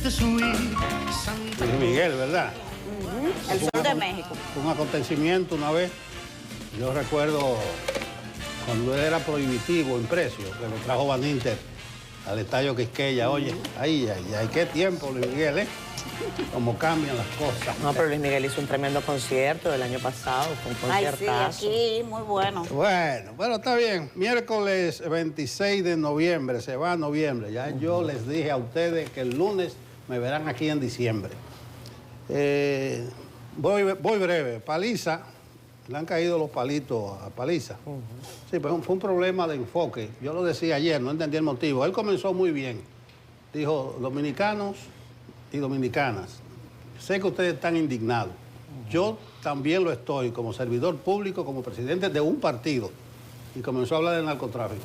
Luis Miguel, ¿verdad? El Sol de México. Un acontecimiento una vez. Yo recuerdo cuando él era prohibitivo en precio, que lo trajo Van Inter al Estadio Quisqueya. Oye, ay, qué tiempo, Luis Miguel, ¿eh? Cómo cambian las cosas. No, pero Luis Miguel hizo un tremendo concierto el año pasado, fue un conciertazo. Ay, sí, aquí, muy bueno. Bueno, está bien. Miércoles 26 de noviembre, se va a noviembre. Ya yo les dije a ustedes que el lunes me verán aquí en diciembre. Voy breve. Paliza, le han caído los palitos a Paliza. Sí, pero fue un problema de enfoque. Yo lo decía ayer, no entendí el motivo. Él comenzó muy bien. Dijo, dominicanos y dominicanas, sé que ustedes están indignados. Yo también lo estoy como servidor público, como presidente de un partido. Y comenzó a hablar del narcotráfico.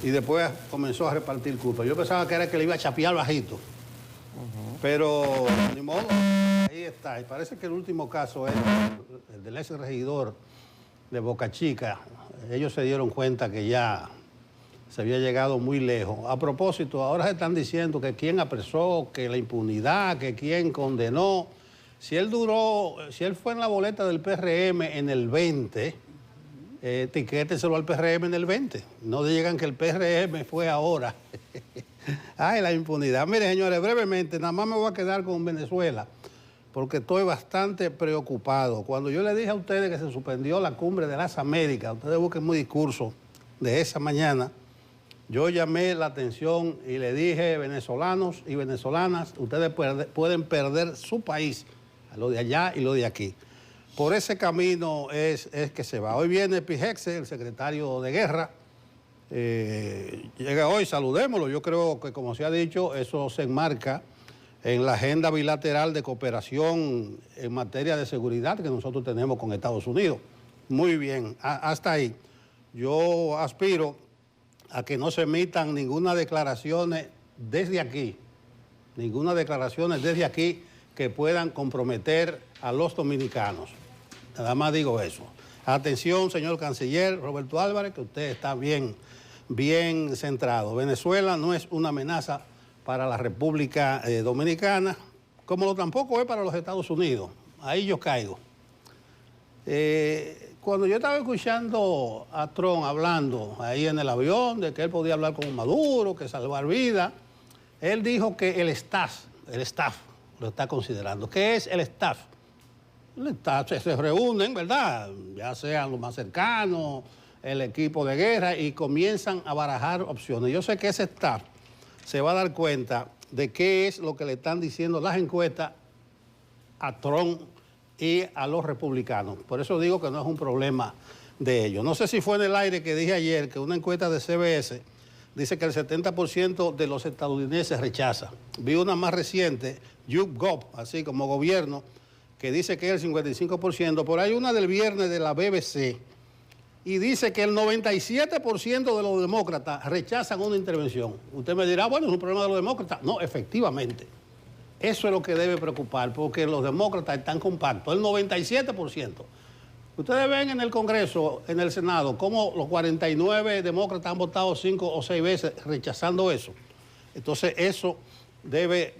Y después comenzó a repartir culpa. Yo pensaba que era que le iba a chapear bajito. Pero, ni modo, ahí está. Y parece que el último caso es el del ex regidor de Boca Chica. Ellos se dieron cuenta que ya se había llegado muy lejos. A propósito, ahora se están diciendo que quién apresó, que la impunidad, que quién condenó. Si él fue en la boleta del PRM en el 20, etiquéteselo al PRM en el 20. No digan que el PRM fue ahora. Ay, la impunidad. Mire, señores, brevemente, nada más me voy a quedar con Venezuela, porque estoy bastante preocupado. Cuando yo le dije a ustedes que se suspendió la cumbre de las Américas, ustedes busquen mi discurso de esa mañana, yo llamé la atención y le dije, venezolanos y venezolanas, ustedes pueden perder su país, lo de allá y lo de aquí. Por ese camino es que se va. Hoy viene Pijexe, el secretario de Guerra. Llega hoy, saludémoslo. Yo creo que, como se ha dicho, eso se enmarca en la agenda bilateral de cooperación en materia de seguridad que nosotros tenemos con Estados Unidos. Muy bien, hasta ahí. Yo aspiro a que no se emitan ninguna declaraciones desde aquí que puedan comprometer a los dominicanos. Nada más digo eso. Atención, señor canciller Roberto Álvarez, que usted está bien centrado. Venezuela no es una amenaza para la República Dominicana, como tampoco es para los Estados Unidos. Ahí yo caigo. Cuando yo estaba escuchando a Trump hablando ahí en el avión de que él podía hablar con Maduro, que salvar vidas, él dijo que el staff lo está considerando. ¿Qué es el staff? El staff se reúnen, ¿verdad? Ya sean los más cercanos, el equipo de guerra, y comienzan a barajar opciones. Yo sé que ese staff se va a dar cuenta de qué es lo que le están diciendo las encuestas a Trump y a los republicanos. Por eso digo que no es un problema de ellos. No sé si fue en el aire que dije ayer que una encuesta de CBS dice que el 70% de los estadounidenses rechaza. Vi una más reciente, YouGov, así como gobierno, que dice que es el 55%. Por ahí una del viernes de la BBC, y dice que el 97% de los demócratas rechazan una intervención. Usted me dirá, bueno, es un problema de los demócratas. No, efectivamente. Eso es lo que debe preocupar, porque los demócratas están compactos, el 97%. Ustedes ven en el Congreso, en el Senado, cómo los 49 demócratas han votado 5 o 6 veces rechazando eso. Entonces, eso debe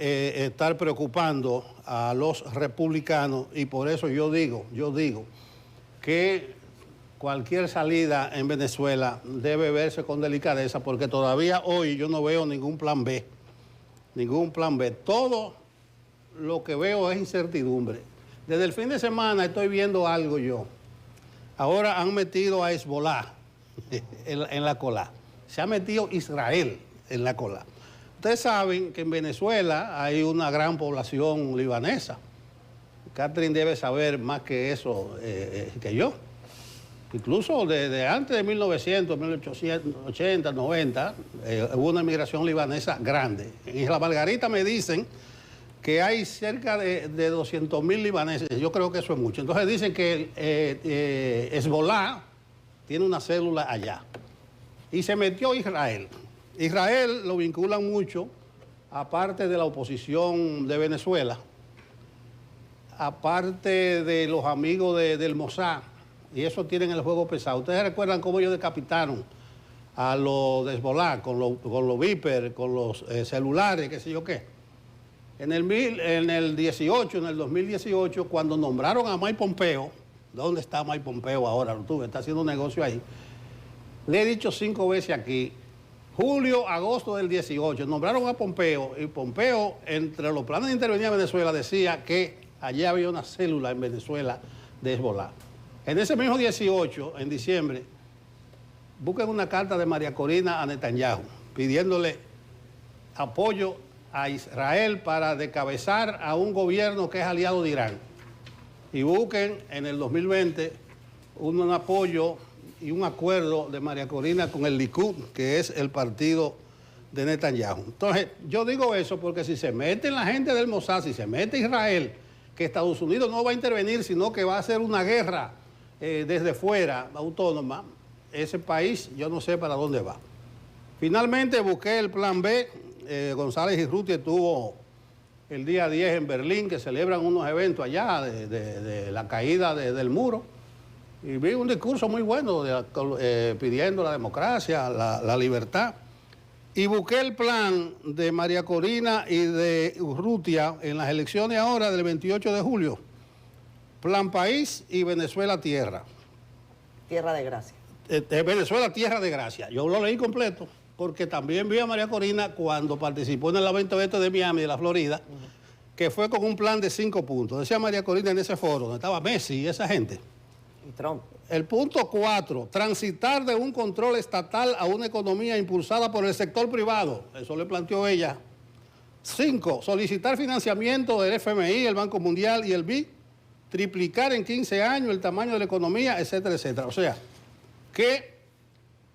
estar preocupando a los republicanos, y por eso yo digo que cualquier salida en Venezuela debe verse con delicadeza, porque todavía hoy yo no veo ningún plan B. Todo lo que veo es incertidumbre. Desde el fin de semana estoy viendo algo yo. Ahora han metido a Hezbollah en la cola. Se ha metido Israel en la cola. Ustedes saben que en Venezuela hay una gran población libanesa. Catherine debe saber más que eso que yo. Incluso desde antes de 1900, 1880, 90, hubo una inmigración libanesa grande. En Isla Margarita me dicen que hay cerca de 200.000 libaneses. Yo creo que eso es mucho. Entonces dicen que Hezbollah tiene una célula allá. Y se metió Israel. Israel lo vinculan mucho, aparte de la oposición de Venezuela, aparte de los amigos del Mossad, y eso tienen el juego pesado. ¿Ustedes recuerdan cómo ellos decapitaron a los de Hezbollah con los Viper, con los celulares, qué sé yo qué? En el 2018, cuando nombraron a Mike Pompeo, ¿dónde está Mike Pompeo ahora? Lo tuve, está haciendo un negocio ahí. Le he dicho 5 veces aquí, julio, agosto del 18, nombraron a Pompeo, y Pompeo, entre los planes de intervenir a Venezuela, decía que allí había una célula en Venezuela de Hezbollah. En ese mismo 18, en diciembre, busquen una carta de María Corina a Netanyahu, pidiéndole apoyo a Israel para decabezar a un gobierno que es aliado de Irán. Y busquen en el 2020 un apoyo y un acuerdo de María Corina con el Likud, que es el partido de Netanyahu. Entonces, yo digo eso porque si se mete la gente del Mossad, si se mete Israel, que Estados Unidos no va a intervenir, sino que va a hacer una guerra desde fuera, autónoma, ese país yo no sé para dónde va. Finalmente busqué el plan B. González Urrutia estuvo el día 10 en Berlín, que celebran unos eventos allá de la caída del muro. Y vi un discurso muy bueno pidiendo la democracia, la libertad. Y busqué el plan de María Corina y de Urrutia en las elecciones ahora del 28 de julio. Plan País y Venezuela Tierra. Tierra de gracia. Venezuela Tierra de Gracia. Yo lo leí completo porque también vi a María Corina cuando participó en el evento de Miami, de la Florida, que fue con un plan de 5 puntos. Decía María Corina en ese foro, donde estaba Messi y esa gente. Y Trump. El punto 4, transitar de un control estatal a una economía impulsada por el sector privado. Eso le planteó ella. 5, solicitar financiamiento del FMI, el Banco Mundial y el BID, triplicar en 15 años el tamaño de la economía, etcétera, etcétera. O sea, que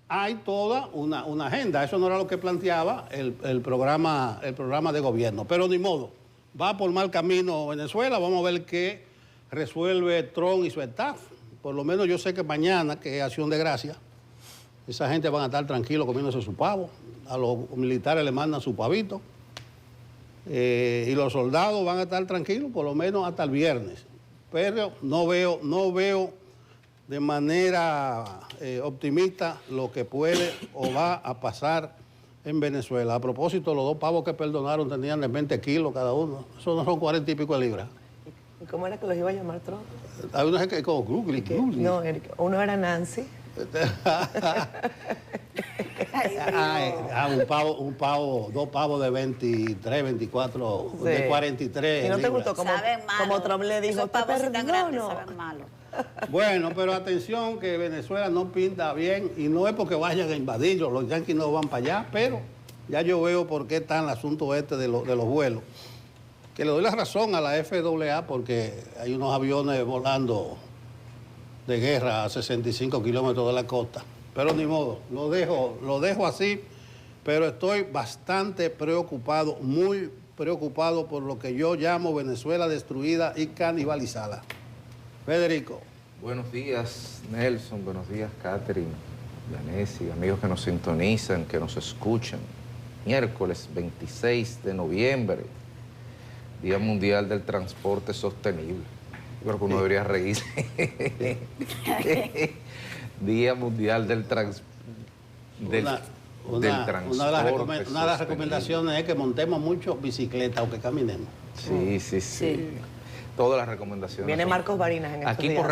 hay toda una agenda. Eso no era lo que planteaba el programa de gobierno. Pero ni modo, va por mal camino Venezuela. Vamos a ver qué resuelve Trump y su staff. Por lo menos yo sé que mañana, que es Acción de Gracia, esa gente van a estar tranquilos comiéndose su pavo. A los militares le mandan su pavito. Y los soldados van a estar tranquilos por lo menos hasta el viernes. Pero no veo de manera optimista lo que puede o va a pasar en Venezuela. A propósito, los 2 pavos que perdonaron tenían de 20 kilos cada uno. Eso no son 40 y pico de libras. ¿Y cómo era que los iba a llamar Trump? Hay unos que como Grugli. No, uno era Nancy. Un pavo, 2 pavos de 23, 24, sí. De 43. ¿Y no te libras. gustó como Trump le dijo? Esos pavos tan grandes saben malo. Bueno, pero atención que Venezuela no pinta bien y no es porque vayan a invadirlo, los yanquis no van para allá, pero ya yo veo por qué está el asunto de los vuelos. Que le doy la razón a la FAA porque hay unos aviones volando de guerra a 65 kilómetros de la costa. Pero ni modo, lo dejo así, pero estoy bastante preocupado, muy preocupado por lo que yo llamo Venezuela destruida y canibalizada. Federico. Buenos días, Nelson. Buenos días, Catherine, Yanesi, amigos que nos sintonizan, que nos escuchan. Miércoles 26 de noviembre, Día Mundial del Transporte Sostenible. Yo creo que uno debería reírse. Día Mundial del Transporte Una de las recomendaciones es que montemos mucho bicicleta o que caminemos. Sí. Todas las recomendaciones. Viene Marcos Barinas en estos aquí días, por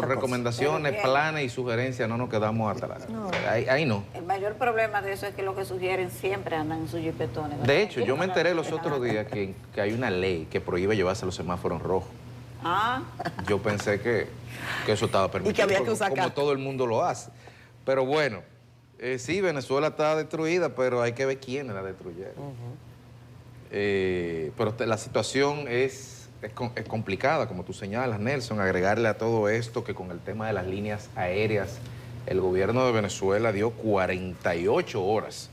recomendaciones, planes y sugerencias no nos quedamos atrás. No. Ahí no. El mayor problema de eso es que lo que sugieren siempre andan en sus jipetones. De hecho, yo me enteré los otros días que hay una ley que prohíbe llevarse los semáforos rojos. Yo pensé que eso estaba permitido. Y que había que usar como todo el mundo lo hace. Pero bueno, sí, Venezuela está destruida, pero hay que ver quiénes la destruyeron. Pero la situación es complicada, como tú señalas, Nelson, agregarle a todo esto que con el tema de las líneas aéreas, el gobierno de Venezuela dio 48 horas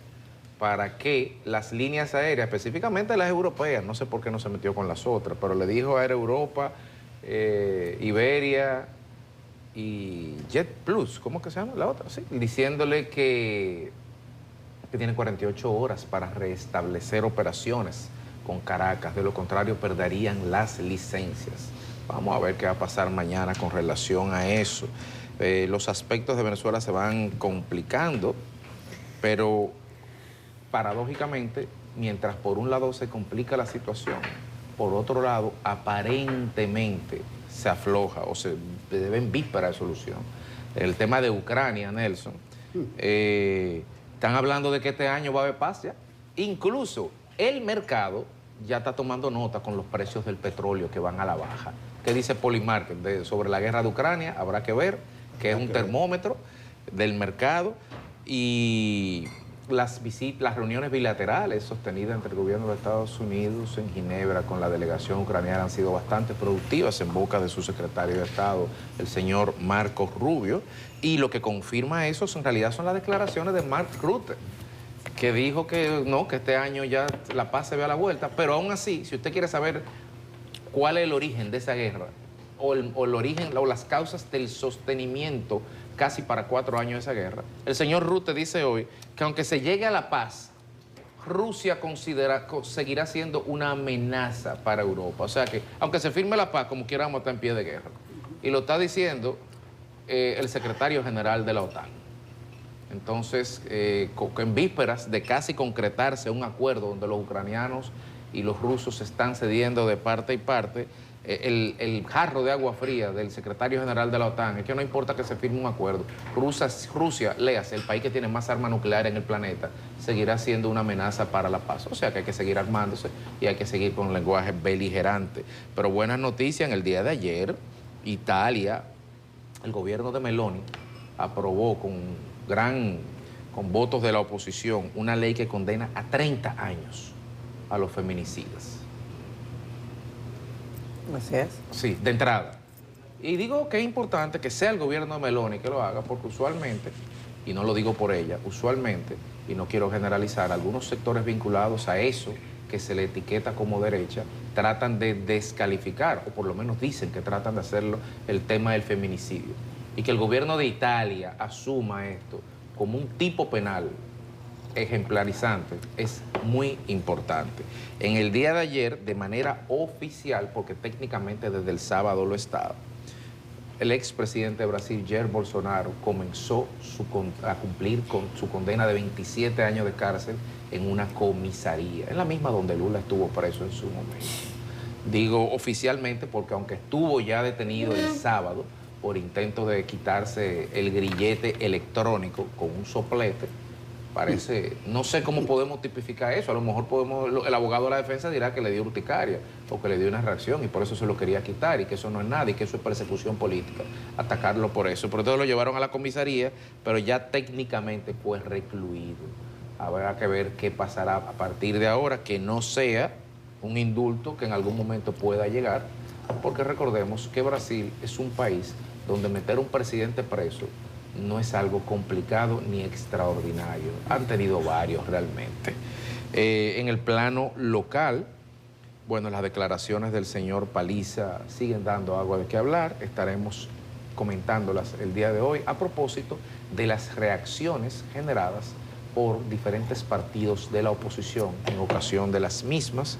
para que las líneas aéreas, específicamente las europeas, no sé por qué no se metió con las otras, pero le dijo a Air Europa, Iberia y JetBlue, ¿cómo que se llama la otra? Sí, diciéndole que tiene 48 horas para restablecer operaciones con Caracas, de lo contrario perderían las licencias. Vamos a ver qué va a pasar mañana con relación a eso. Los aspectos de Venezuela se van complicando, pero paradójicamente mientras por un lado se complica la situación, por otro lado aparentemente se afloja o se debe en víspera de solución. El tema de Ucrania, Nelson, están hablando de que este año va a haber paz ya. Incluso el mercado ya está tomando nota con los precios del petróleo que van a la baja. ¿Qué dice Polymarket sobre la guerra de Ucrania? Habrá que ver, que es un termómetro del mercado. Y las reuniones bilaterales sostenidas entre el gobierno de Estados Unidos en Ginebra con la delegación ucraniana han sido bastante productivas en boca de su secretario de Estado, el señor Marco Rubio. Y lo que confirma eso en realidad son las declaraciones de Mark Rutte, que dijo que no, que este año ya la paz se ve a la vuelta. Pero aún así, si usted quiere saber cuál es el origen de esa guerra, o el origen o las causas del sostenimiento casi para 4 años de esa guerra, el señor Rutte dice hoy que aunque se llegue a la paz, Rusia seguirá siendo una amenaza para Europa. O sea que, aunque se firme la paz, como quiera vamos a estar en pie de guerra. Y lo está diciendo el secretario general de la OTAN. Entonces, en vísperas de casi concretarse un acuerdo donde los ucranianos y los rusos se están cediendo de parte y parte, el jarro de agua fría del secretario general de la OTAN es que no importa que se firme un acuerdo, Rusia, léase, el país que tiene más armas nucleares en el planeta, seguirá siendo una amenaza para la paz. O sea que hay que seguir armándose y hay que seguir con un lenguaje beligerante. Pero buenas noticias, en el día de ayer, Italia, el gobierno de Meloni, aprobó con votos de la oposición una ley que condena a 30 años a los feminicidas. Así es. Sí, de entrada. Y digo que es importante que sea el gobierno de Meloni que lo haga, porque usualmente, y no lo digo por ella, usualmente, y no quiero generalizar, algunos sectores vinculados a eso que se le etiqueta como derecha, tratan de descalificar, o por lo menos dicen que tratan de hacerlo, el tema del feminicidio. Y que el gobierno de Italia asuma esto como un tipo penal ejemplarizante es muy importante. En el día de ayer, de manera oficial, porque técnicamente desde el sábado lo estaba, el expresidente de Brasil, Jair Bolsonaro, comenzó a cumplir con su condena de 27 años de cárcel en una comisaría, en la misma donde Lula estuvo preso en su momento. Digo oficialmente porque aunque estuvo ya detenido el sábado por intento de quitarse el grillete electrónico con un soplete, parece, no sé cómo podemos tipificar eso, a lo mejor el abogado de la defensa dirá que le dio urticaria o que le dio una reacción y por eso se lo quería quitar y que eso no es nada y que eso es persecución política, atacarlo por eso. Por eso lo llevaron a la comisaría, pero ya técnicamente fue recluido. Habrá que ver qué pasará a partir de ahora, que no sea un indulto que en algún momento pueda llegar, porque recordemos que Brasil es un país donde meter a un presidente preso no es algo complicado ni extraordinario. Han tenido varios realmente. En el plano local, bueno, las declaraciones del señor Paliza siguen dando algo de qué hablar. Estaremos comentándolas el día de hoy a propósito de las reacciones generadas por diferentes partidos de la oposición en ocasión de las mismas.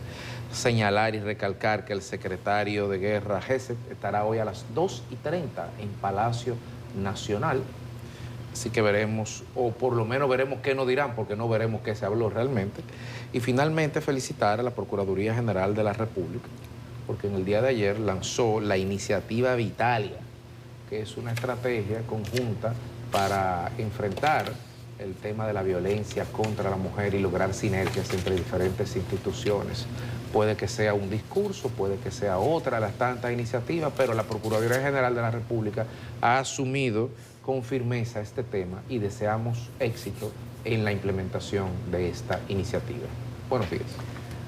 Señalar y recalcar que el secretario de Guerra, Gesed, estará hoy a las 2:30 en Palacio Nacional. Así que veremos, o por lo menos veremos qué nos dirán, porque no veremos qué se habló realmente. Y finalmente felicitar a la Procuraduría General de la República, porque en el día de ayer lanzó la iniciativa Vitalia, que es una estrategia conjunta para enfrentar el tema de la violencia contra la mujer y lograr sinergias entre diferentes instituciones. Puede que sea un discurso, puede que sea otra de las tantas iniciativas, pero la Procuraduría General de la República ha asumido con firmeza este tema y deseamos éxito en la implementación de esta iniciativa. Buenos días.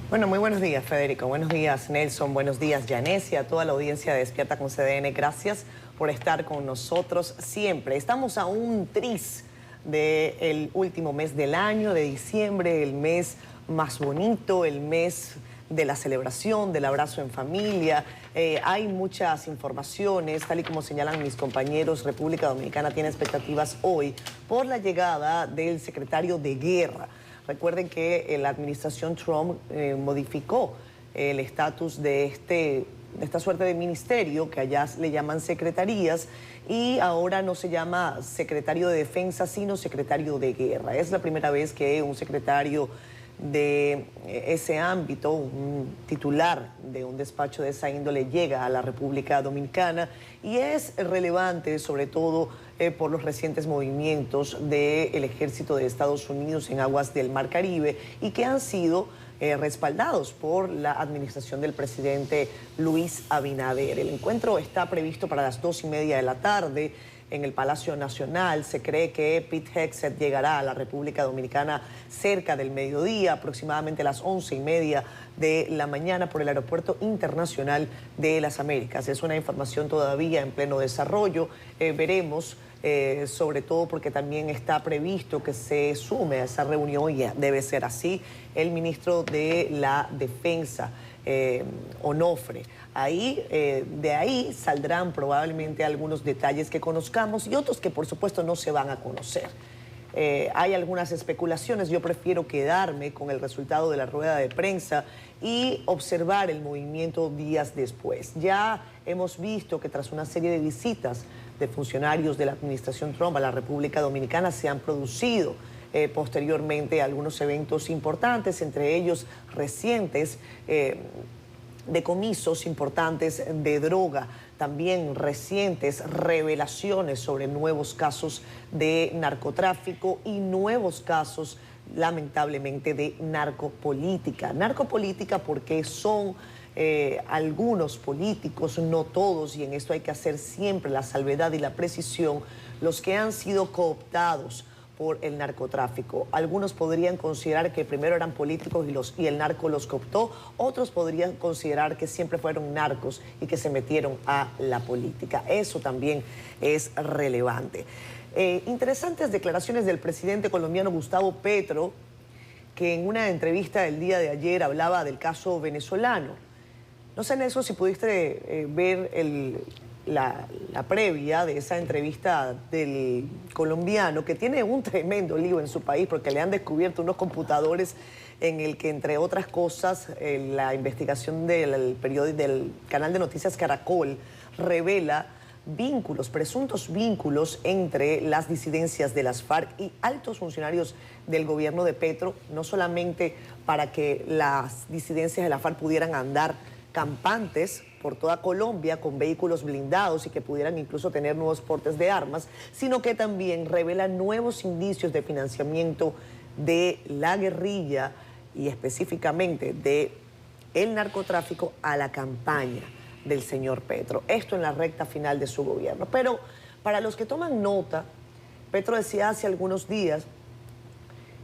Bueno, muy buenos días, Federico. Buenos días, Nelson. Buenos días, Yanesia, a toda la audiencia de Despierta con CDN. Gracias por estar con nosotros siempre. Estamos a un tris del último mes del año, de diciembre, el mes más bonito, el mes de la celebración, del abrazo en familia. Hay muchas informaciones, tal y como señalan mis compañeros. República Dominicana tiene expectativas hoy por la llegada del secretario de Guerra. Recuerden que la administración Trump modificó el estatus de esta suerte de ministerio, que allá le llaman secretarías, y ahora no se llama secretario de Defensa, sino secretario de Guerra. Es la primera vez que un secretario de ese ámbito, un titular de un despacho de esa índole llega a la República Dominicana y es relevante sobre todo por los recientes movimientos del ejército de Estados Unidos en aguas del Mar Caribe y que han sido respaldados por la administración del presidente Luis Abinader. El encuentro está previsto para las 2:30 de la tarde en el Palacio Nacional. Se cree que Pete Hegseth llegará a la República Dominicana cerca del mediodía, aproximadamente a las 11:30 de la mañana por el Aeropuerto Internacional de las Américas. Es una información todavía en pleno desarrollo. Veremos, sobre todo porque también está previsto que se sume a esa reunión, y debe ser así, el ministro de la Defensa, Onofre. De ahí saldrán probablemente algunos detalles que conozcamos y otros que por supuesto no se van a conocer. Hay algunas especulaciones, yo prefiero quedarme con el resultado de la rueda de prensa y observar el movimiento días después. Ya hemos visto que tras una serie de visitas de funcionarios de la administración Trump a la República Dominicana se han producido posteriormente algunos eventos importantes, entre ellos recientes decomisos importantes de droga, también recientes revelaciones sobre nuevos casos de narcotráfico y nuevos casos, lamentablemente, de narcopolítica. Narcopolítica porque son algunos políticos, no todos, y en esto hay que hacer siempre la salvedad y la precisión, los que han sido cooptados por el narcotráfico. Algunos podrían considerar que primero eran políticos y el narco los cooptó, otros podrían considerar que siempre fueron narcos y que se metieron a la política. Eso también es relevante. Interesantes declaraciones del presidente colombiano Gustavo Petro, que en una entrevista el día de ayer hablaba del caso venezolano. No sé, Nelson, si pudiste ver la previa de esa entrevista del colombiano, que tiene un tremendo lío en su país porque le han descubierto unos computadores en el que, entre otras cosas, la investigación del canal de noticias Caracol revela vínculos, presuntos vínculos entre las disidencias de las FARC y altos funcionarios del gobierno de Petro, no solamente para que las disidencias de la FARC pudieran andar campantes por toda Colombia con vehículos blindados y que pudieran incluso tener nuevos portes de armas, sino que también revela nuevos indicios de financiamiento de la guerrilla y específicamente de el narcotráfico a la campaña del señor Petro. Esto en la recta final de su gobierno. Pero para los que toman nota, Petro decía hace algunos días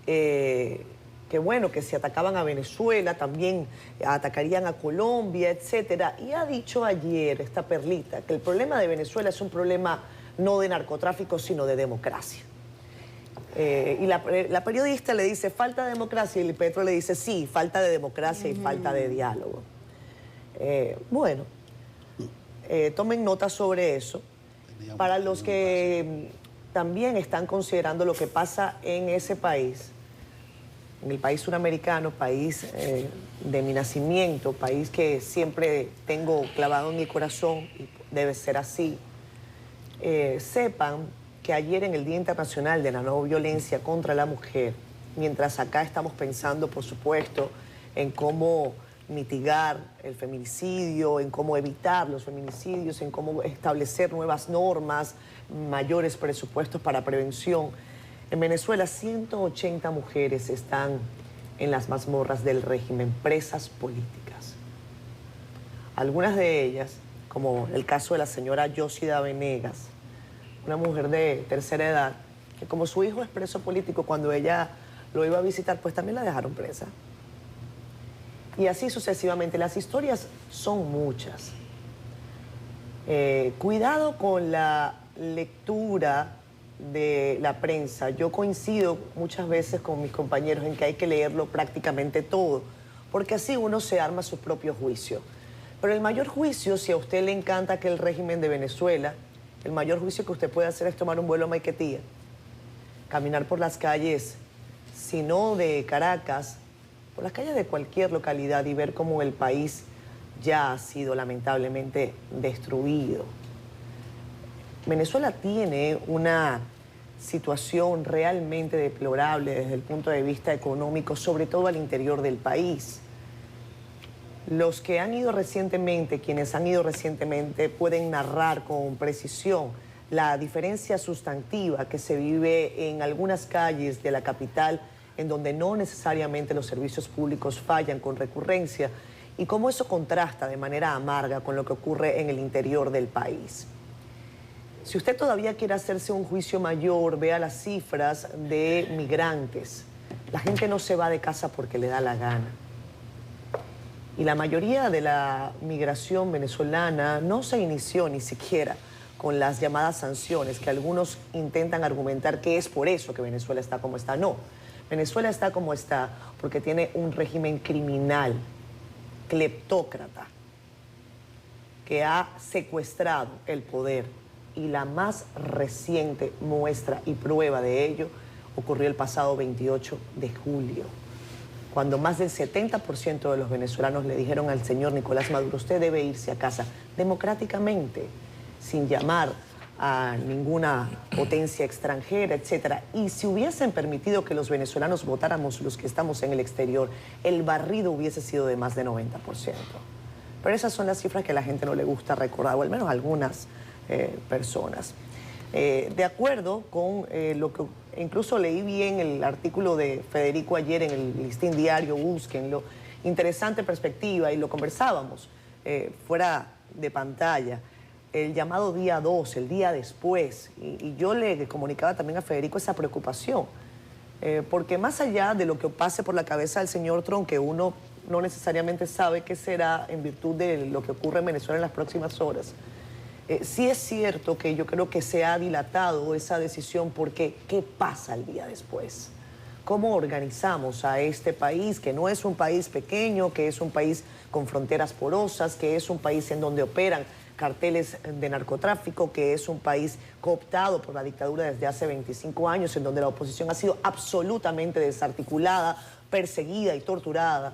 que bueno, que si atacaban a Venezuela, también atacarían a Colombia, etcétera. Y ha dicho ayer esta perlita que el problema de Venezuela es un problema no de narcotráfico, sino de democracia. Y la periodista le dice, falta de democracia, y Petro le dice, sí, falta de democracia y falta de diálogo. Bueno, tomen nota sobre eso. Para los que también están considerando lo que pasa en ese país, en el país suramericano, país de mi nacimiento, país que siempre tengo clavado en mi corazón y debe ser así, sepan que ayer en el Día Internacional de la No Violencia contra la Mujer, mientras acá estamos pensando, por supuesto, en cómo mitigar el feminicidio, en cómo evitar los feminicidios, en cómo establecer nuevas normas, mayores presupuestos para prevención. En Venezuela, 180 mujeres están en las mazmorras del régimen, presas políticas. Algunas de ellas, como el caso de la señora Yosida Venegas, una mujer de tercera edad, que como su hijo es preso político, cuando ella lo iba a visitar, pues también la dejaron presa. Y así sucesivamente. Las historias son muchas. Cuidado con la lectura de la prensa. Yo coincido muchas veces con mis compañeros en que hay que leerlo prácticamente todo, porque así uno se arma su propio juicio. Pero el mayor juicio, si a usted le encanta aquel régimen de Venezuela, el mayor juicio que usted puede hacer es tomar un vuelo a Maiquetía, caminar por las calles, si no de Caracas, por las calles de cualquier localidad y ver cómo el país ya ha sido lamentablemente destruido. Venezuela tiene una situación realmente deplorable desde el punto de vista económico, sobre todo al interior del país. Los que han ido recientemente, quienes han ido recientemente, pueden narrar con precisión la diferencia sustantiva que se vive en algunas calles de la capital, en donde no necesariamente los servicios públicos fallan con recurrencia, y cómo eso contrasta de manera amarga con lo que ocurre en el interior del país. Si usted todavía quiere hacerse un juicio mayor, vea las cifras de migrantes. La gente no se va de casa porque le da la gana. Y la mayoría de la migración venezolana no se inició ni siquiera con las llamadas sanciones, que algunos intentan argumentar que es por eso que Venezuela está como está. No, Venezuela está como está porque tiene un régimen criminal, cleptócrata, que ha secuestrado el poder. Y la más reciente muestra y prueba de ello ocurrió el pasado 28 de julio, cuando más del 70% de los venezolanos le dijeron al señor Nicolás Maduro: usted debe irse a casa democráticamente, sin llamar a ninguna potencia extranjera, etc. Y si hubiesen permitido que los venezolanos votáramos, los que estamos en el exterior, el barrido hubiese sido de más de 90%. Pero esas son las cifras que a la gente no le gusta recordar, o al menos algunas personas. De acuerdo con lo que incluso leí bien el artículo de Federico ayer en el Listín Diario, búsquenlo, interesante perspectiva, y lo conversábamos fuera de pantalla, el llamado día 2, el día después, y yo le comunicaba también a Federico esa preocupación, porque más allá de lo que pase por la cabeza del señor Trump, que uno no necesariamente sabe qué será en virtud de lo que ocurre en Venezuela en las próximas horas, sí es cierto que yo creo que se ha dilatado esa decisión, porque ¿qué pasa el día después? ¿Cómo organizamos a este país, que no es un país pequeño, que es un país con fronteras porosas, que es un país en donde operan carteles de narcotráfico, que es un país cooptado por la dictadura desde hace 25 años, en donde la oposición ha sido absolutamente desarticulada, perseguida y torturada,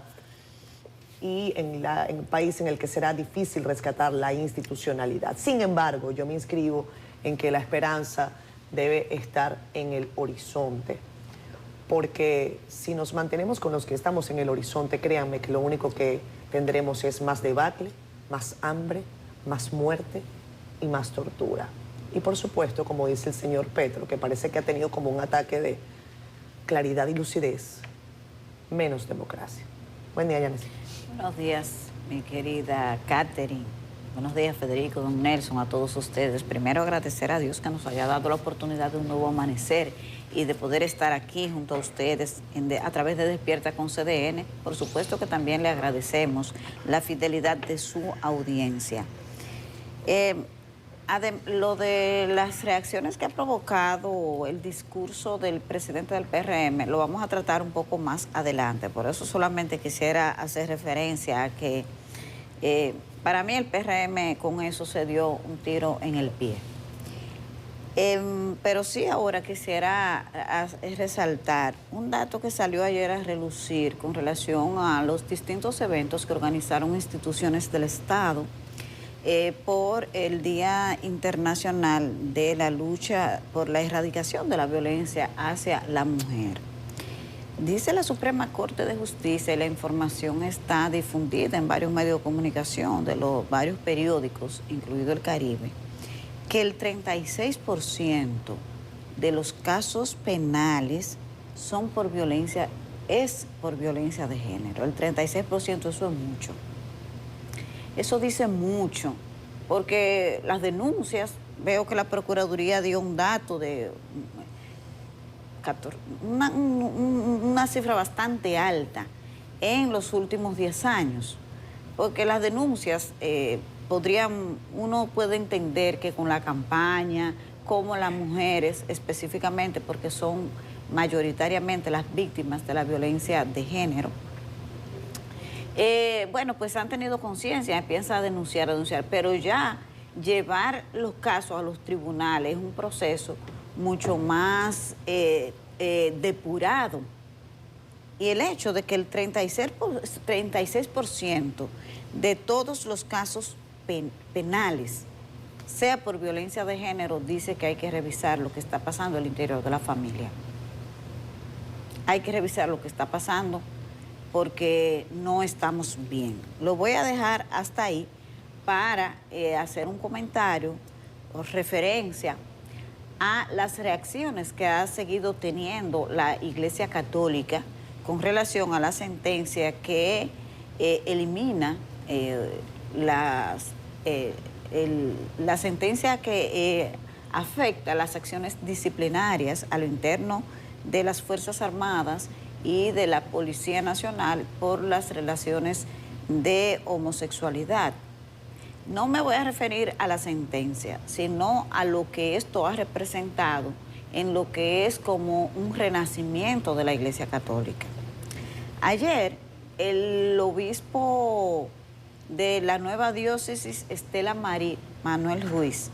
y en un país en el que será difícil rescatar la institucionalidad? Sin embargo, yo me inscribo en que la esperanza debe estar en el horizonte, porque si nos mantenemos con los que estamos en el horizonte, créanme que lo único que tendremos es más debacle, más hambre, más muerte y más tortura. Y por supuesto, como dice el señor Petro, que parece que ha tenido como un ataque de claridad y lucidez, menos democracia. Buen día, Yanis. Buenos días, mi querida Catherine. Buenos días, Federico, don Nelson, a todos ustedes. Primero, agradecer a Dios que nos haya dado la oportunidad de un nuevo amanecer y de poder estar aquí junto a ustedes a través de Despierta con CDN. Por supuesto que también le agradecemos la fidelidad de su audiencia. Lo de las reacciones que ha provocado el discurso del presidente del PRM lo vamos a tratar un poco más adelante. Por eso solamente quisiera hacer referencia a que para mí el PRM con eso se dio un tiro en el pie. Pero sí ahora quisiera resaltar un dato que salió ayer a relucir con relación a los distintos eventos que organizaron instituciones del Estado por el Día Internacional de la Lucha por la Erradicación de la Violencia hacia la Mujer. Dice la Suprema Corte de Justicia, y la información está difundida en varios medios de comunicación, de los varios periódicos, incluido El Caribe, que el 36% de los casos penales son por violencia, es por violencia de género. El 36%, eso es mucho. Eso dice mucho, porque las denuncias, veo que la Procuraduría dio un dato de una cifra bastante alta en los últimos 10 años, porque las denuncias uno puede entender que con la campaña, como las mujeres específicamente, porque son mayoritariamente las víctimas de la violencia de género, bueno, pues han tenido conciencia, empieza a denunciar, pero ya llevar los casos a los tribunales es un proceso mucho más depurado. Y el hecho de que el 36% de todos los casos penales sea por violencia de género, dice que hay que revisar lo que está pasando al interior de la familia. Hay que revisar lo que está pasando porque no estamos bien. Lo voy a dejar hasta ahí para hacer un comentario o referencia a las reacciones que ha seguido teniendo la Iglesia Católica con relación a la sentencia que elimina la sentencia que afecta las acciones disciplinarias a lo interno de las Fuerzas Armadas y de la Policía Nacional por las relaciones de homosexualidad. No me voy a referir a la sentencia, sino a lo que esto ha representado en lo que es como un renacimiento de la Iglesia Católica. Ayer, el obispo de la nueva diócesis, Estela Marí Manuel Ruiz,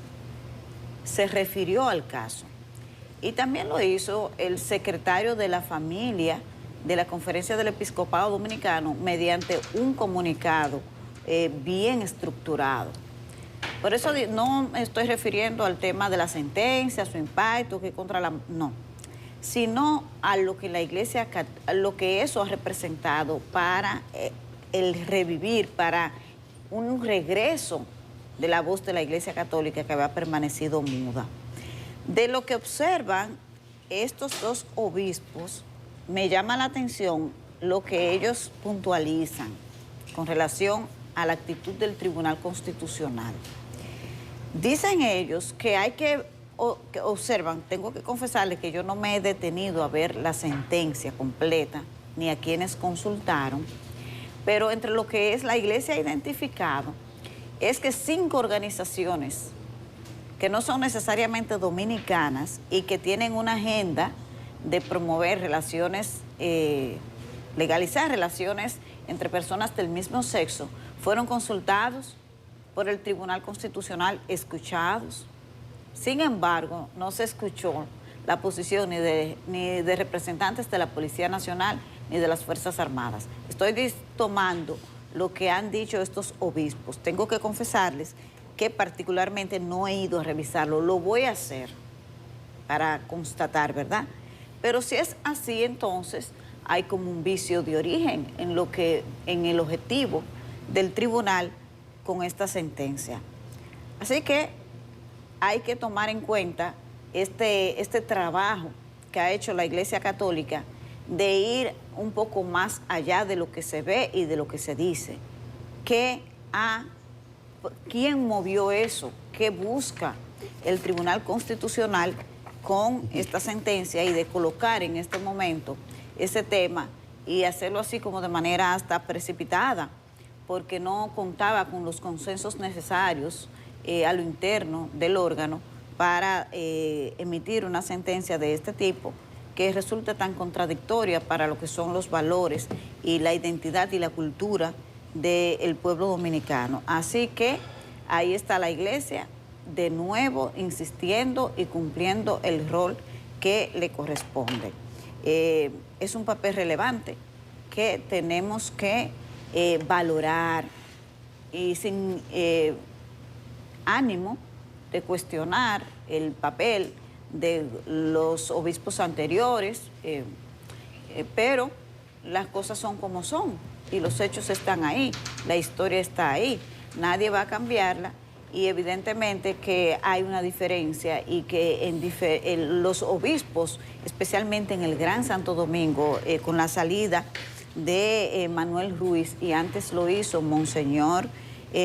se refirió al caso. Y también lo hizo el secretario de la familia de la Conferencia del Episcopado Dominicano mediante un comunicado bien estructurado. Por eso no me estoy refiriendo al tema de la sentencia, su impacto, que contra la... No, sino a lo que la Iglesia, a lo que eso ha representado para el revivir, para un regreso de la voz de la Iglesia Católica que había permanecido muda. De lo que observan estos dos obispos, me llama la atención lo que ellos puntualizan con relación a la actitud del Tribunal Constitucional. Dicen ellos que hay que observan, tengo que confesarles que yo no me he detenido a ver la sentencia completa, ni a quienes consultaron, pero entre lo que es la Iglesia ha identificado es que 5 organizaciones que no son necesariamente dominicanas y que tienen una agenda de promover relaciones, legalizar relaciones entre personas del mismo sexo, fueron consultados por el Tribunal Constitucional, escuchados. Sin embargo, no se escuchó la posición ni de representantes de la Policía Nacional ni de las Fuerzas Armadas. Estoy tomando lo que han dicho estos obispos. Tengo que confesarles que particularmente no he ido a revisarlo. Lo voy a hacer para constatar, ¿verdad? Pero si es así, entonces hay como un vicio de origen en el objetivo del tribunal con esta sentencia. Así que hay que tomar en cuenta este trabajo que ha hecho la Iglesia Católica de ir un poco más allá de lo que se ve y de lo que se dice. ¿Quién movió eso? ¿Qué busca el Tribunal Constitucional con esta sentencia y de colocar en este momento ese tema y hacerlo así como de manera hasta precipitada, porque no contaba con los consensos necesarios a lo interno del órgano para emitir una sentencia de este tipo que resulta tan contradictoria para lo que son los valores y la identidad y la cultura del pueblo dominicano? Así que ahí está la Iglesia de nuevo insistiendo y cumpliendo el rol que le corresponde. Es un papel relevante que tenemos que valorar y sin ánimo de cuestionar el papel de los obispos anteriores, pero las cosas son como son y los hechos están ahí, la historia está ahí, nadie va a cambiarla y evidentemente que hay una diferencia y que los obispos, especialmente en el Gran Santo Domingo, con la salida de Manuel Ruiz y antes lo hizo Monseñor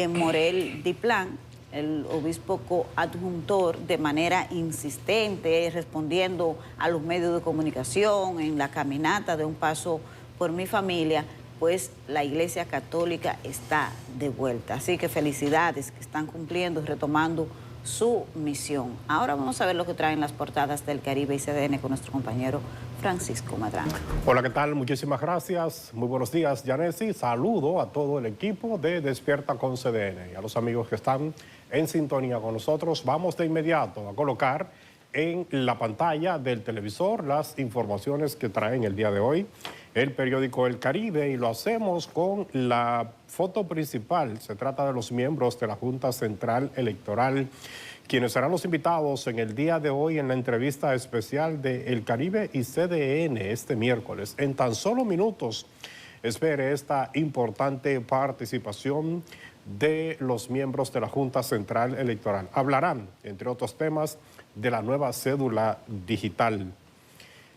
Morel Diplán, el obispo coadjuntor, de manera insistente, respondiendo a los medios de comunicación, en la caminata de Un Paso por Mi Familia, pues la Iglesia Católica está de vuelta. Así que felicidades, que están cumpliendo y retomando su misión. Ahora vamos a ver lo que traen las portadas del Caribe y CDN con nuestro compañero Francisco Madrán. Hola, ¿qué tal? Muchísimas gracias. Muy buenos días, Yanesi. Saludo a todo el equipo de Despierta con CDN y a los amigos que están en sintonía con nosotros. Vamos de inmediato a colocar en la pantalla del televisor las informaciones que traen el día de hoy. el periódico El Caribe, y lo hacemos con la foto principal. Se trata de los miembros de la Junta Central Electoral, quienes serán los invitados en el día de hoy en la entrevista especial de El Caribe y CDN este miércoles. En tan solo minutos, espere esta importante participación de los miembros de la Junta Central Electoral. Hablarán, entre otros temas, de la nueva cédula digital.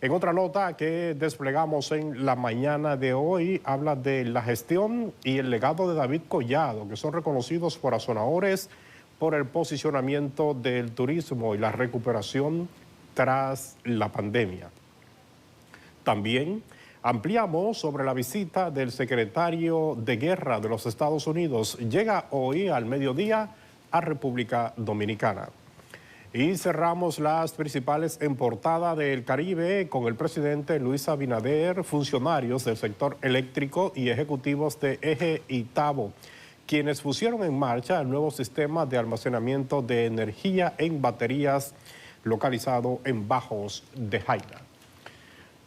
En otra nota que desplegamos en la mañana de hoy, habla de la gestión y el legado de David Collado, que son reconocidos por razonadores por el posicionamiento del turismo y la recuperación tras la pandemia. También ampliamos sobre la visita del secretario de Guerra de los Estados Unidos. Llega hoy al mediodía a República Dominicana. Y cerramos las principales en portada del Caribe con el presidente Luis Abinader, funcionarios del sector eléctrico y ejecutivos de Eje y Tabo, quienes pusieron en marcha el nuevo sistema de almacenamiento de energía en baterías localizado en Bajos de Jaina.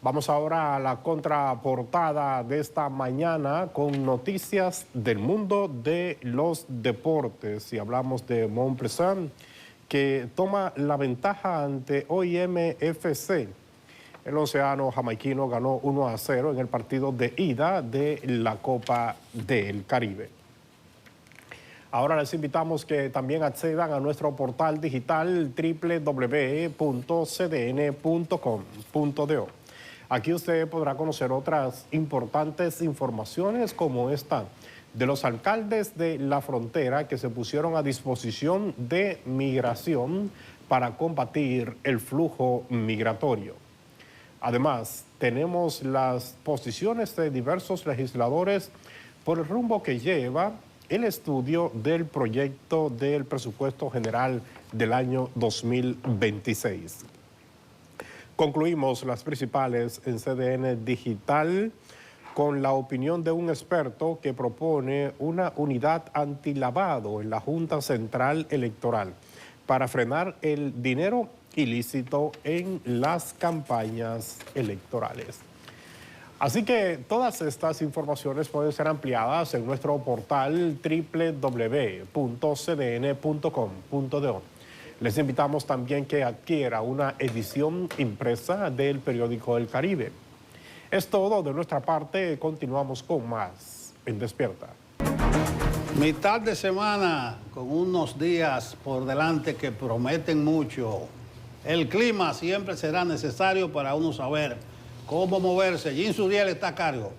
Vamos ahora a la contraportada de esta mañana con noticias del mundo de los deportes. Y hablamos de Montplaisir, que toma la ventaja ante OIM FC. El onceano jamaiquino ganó 1-0 en el partido de ida de la Copa del Caribe. Ahora les invitamos que también accedan a nuestro portal digital www.cdn.com.do. Aquí usted podrá conocer otras importantes informaciones como esta de los alcaldes de la frontera que se pusieron a disposición de migración para combatir el flujo migratorio. Además, tenemos las posiciones de diversos legisladores por el rumbo que lleva el estudio del proyecto del presupuesto general del año 2026. Concluimos las principales en CDN Digital con la opinión de un experto que propone una unidad antilavado en la Junta Central Electoral para frenar el dinero ilícito en las campañas electorales. Así que todas estas informaciones pueden ser ampliadas en nuestro portal www.cdn.com.do. Les invitamos también que adquiera una edición impresa del periódico El Caribe. Es todo de nuestra parte, continuamos con más en Despierta. Mitad de semana con unos días por delante que prometen mucho. El clima siempre será necesario para uno saber cómo moverse. Jean Suriel está a cargo.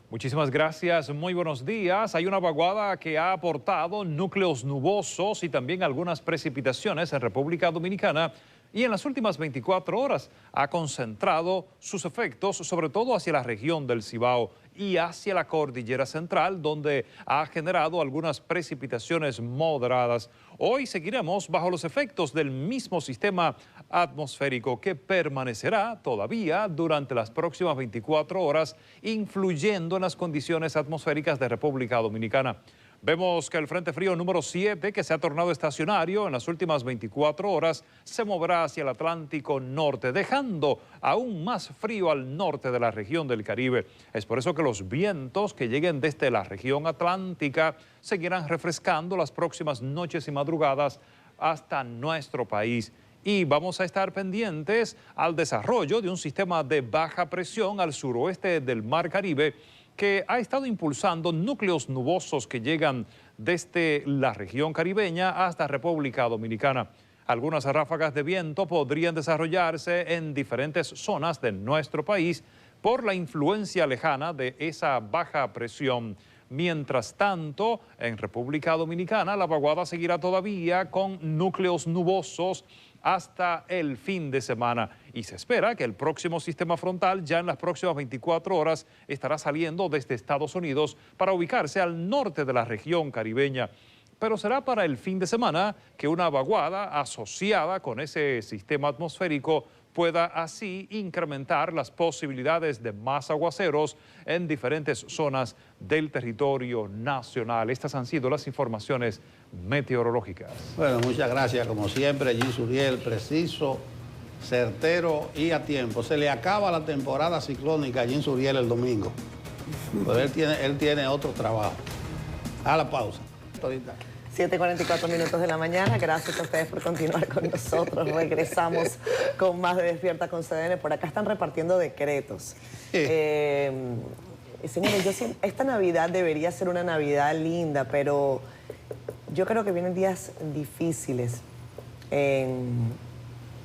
Muchísimas gracias, muy buenos días. Hay una vaguada que ha aportado núcleos nubosos y también algunas precipitaciones en República Dominicana, y en las últimas 24 horas ha concentrado sus efectos sobre todo hacia la región del Cibao y hacia la cordillera central, donde ha generado algunas precipitaciones moderadas. Hoy seguiremos bajo los efectos del mismo sistema atmosférico que permanecerá todavía durante las próximas 24 horas, influyendo en las condiciones atmosféricas de República Dominicana. Vemos que el Frente Frío número 7, que se ha tornado estacionario en las últimas 24 horas, se moverá hacia el Atlántico Norte, dejando aún más frío al norte de la región del Caribe. Es por eso que los vientos que lleguen desde la región atlántica seguirán refrescando las próximas noches y madrugadas hasta nuestro país. Y vamos a estar pendientes al desarrollo de un sistema de baja presión al suroeste del Mar Caribe, que ha estado impulsando núcleos nubosos que llegan desde la región caribeña hasta República Dominicana. Algunas ráfagas de viento podrían desarrollarse en diferentes zonas de nuestro país por la influencia lejana de esa baja presión. Mientras tanto, en República Dominicana la vaguada seguirá todavía con núcleos nubosos hasta el fin de semana, y se espera que el próximo sistema frontal ya en las próximas 24 horas estará saliendo desde Estados Unidos para ubicarse al norte de la región caribeña. Pero será para el fin de semana que una vaguada asociada con ese sistema atmosférico pueda así incrementar las posibilidades de más aguaceros en diferentes zonas del territorio nacional. Estas han sido las informaciones meteorológicas. Bueno, muchas gracias, como siempre, Jean Suriel, preciso, certero y a tiempo. Se le acaba la temporada ciclónica allí en Suriel el domingo. Pero él tiene otro trabajo. A la pausa. Ahorita. 7:44 minutos de la mañana. Gracias a ustedes por continuar con nosotros. Regresamos con más de Despierta con CDN. Por acá están repartiendo decretos. Señores, esta Navidad debería ser una Navidad linda, pero yo creo que vienen días difíciles en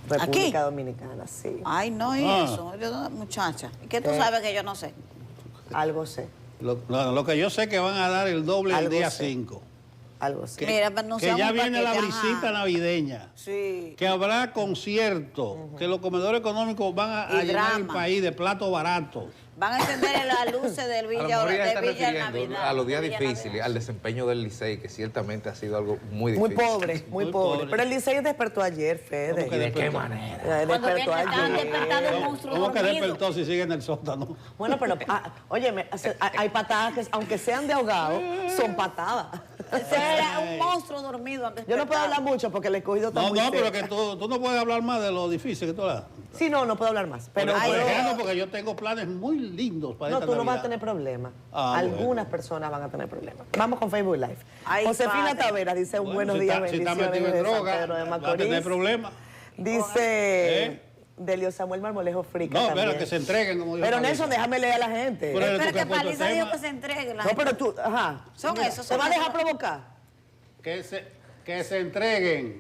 República Dominicana. Sí. Ay, no, y eso. Muchacha. ¿Y qué tú sabes que yo no sé? Algo sé. Lo que yo sé es que van a dar el doble el día 5. Algo sé. Mira, pero no Que ya viene la brisita navideña. Sí. Que habrá conciertos, que los comedores económicos van a llenar el país de platos baratos. Van a encender las luces del A lo Villa, mejor ella está de Villa refiriendo Navidad. a los días Villa difíciles, Navidad. al desempeño del Licey, que ciertamente ha sido algo muy Muy difícil. pobre, muy Muy pobre. pobre. Pero el Licey despertó ayer, Fede. ¿Cómo que ¿De qué despertó? manera? Cuando Despertó viene, estaban ayer. despertando el monstruo ¿Cómo que dormido. despertó si sigue en el sótano? Bueno, pero, óyeme, hay patadas que, aunque sean de ahogado, son patadas. Ese era un monstruo dormido. Yo no puedo hablar mucho porque el escogido está No, muy no, pero cerca. que tú no puedes hablar más de lo difícil que tú hablas. Sí, no puedo hablar más. Pero Por puedo- ejemplo, porque yo tengo planes muy lindos para no, esta tú no vas a Navidad. tener problemas. Ah, Algunas personas van a tener problemas. Vamos con Facebook Live. Ay, Josefina padre. Taveras dice Bueno, buenos si días, está bendiciones metido en desde San droga, Pedro de va a Macorís. tener problemas. Dice Delio Samuel Marmolejo Frica No, también. pero que se entreguen como dijo Pero Paliza. Nelson, déjame leer a la gente. Pero Pero tú que que has puesto Paliza el dijo tema. que se entregue. La No, gente. pero tú, ajá. Son Mira, esos, ¿te son vas a dejar esos. provocar? Que se entreguen.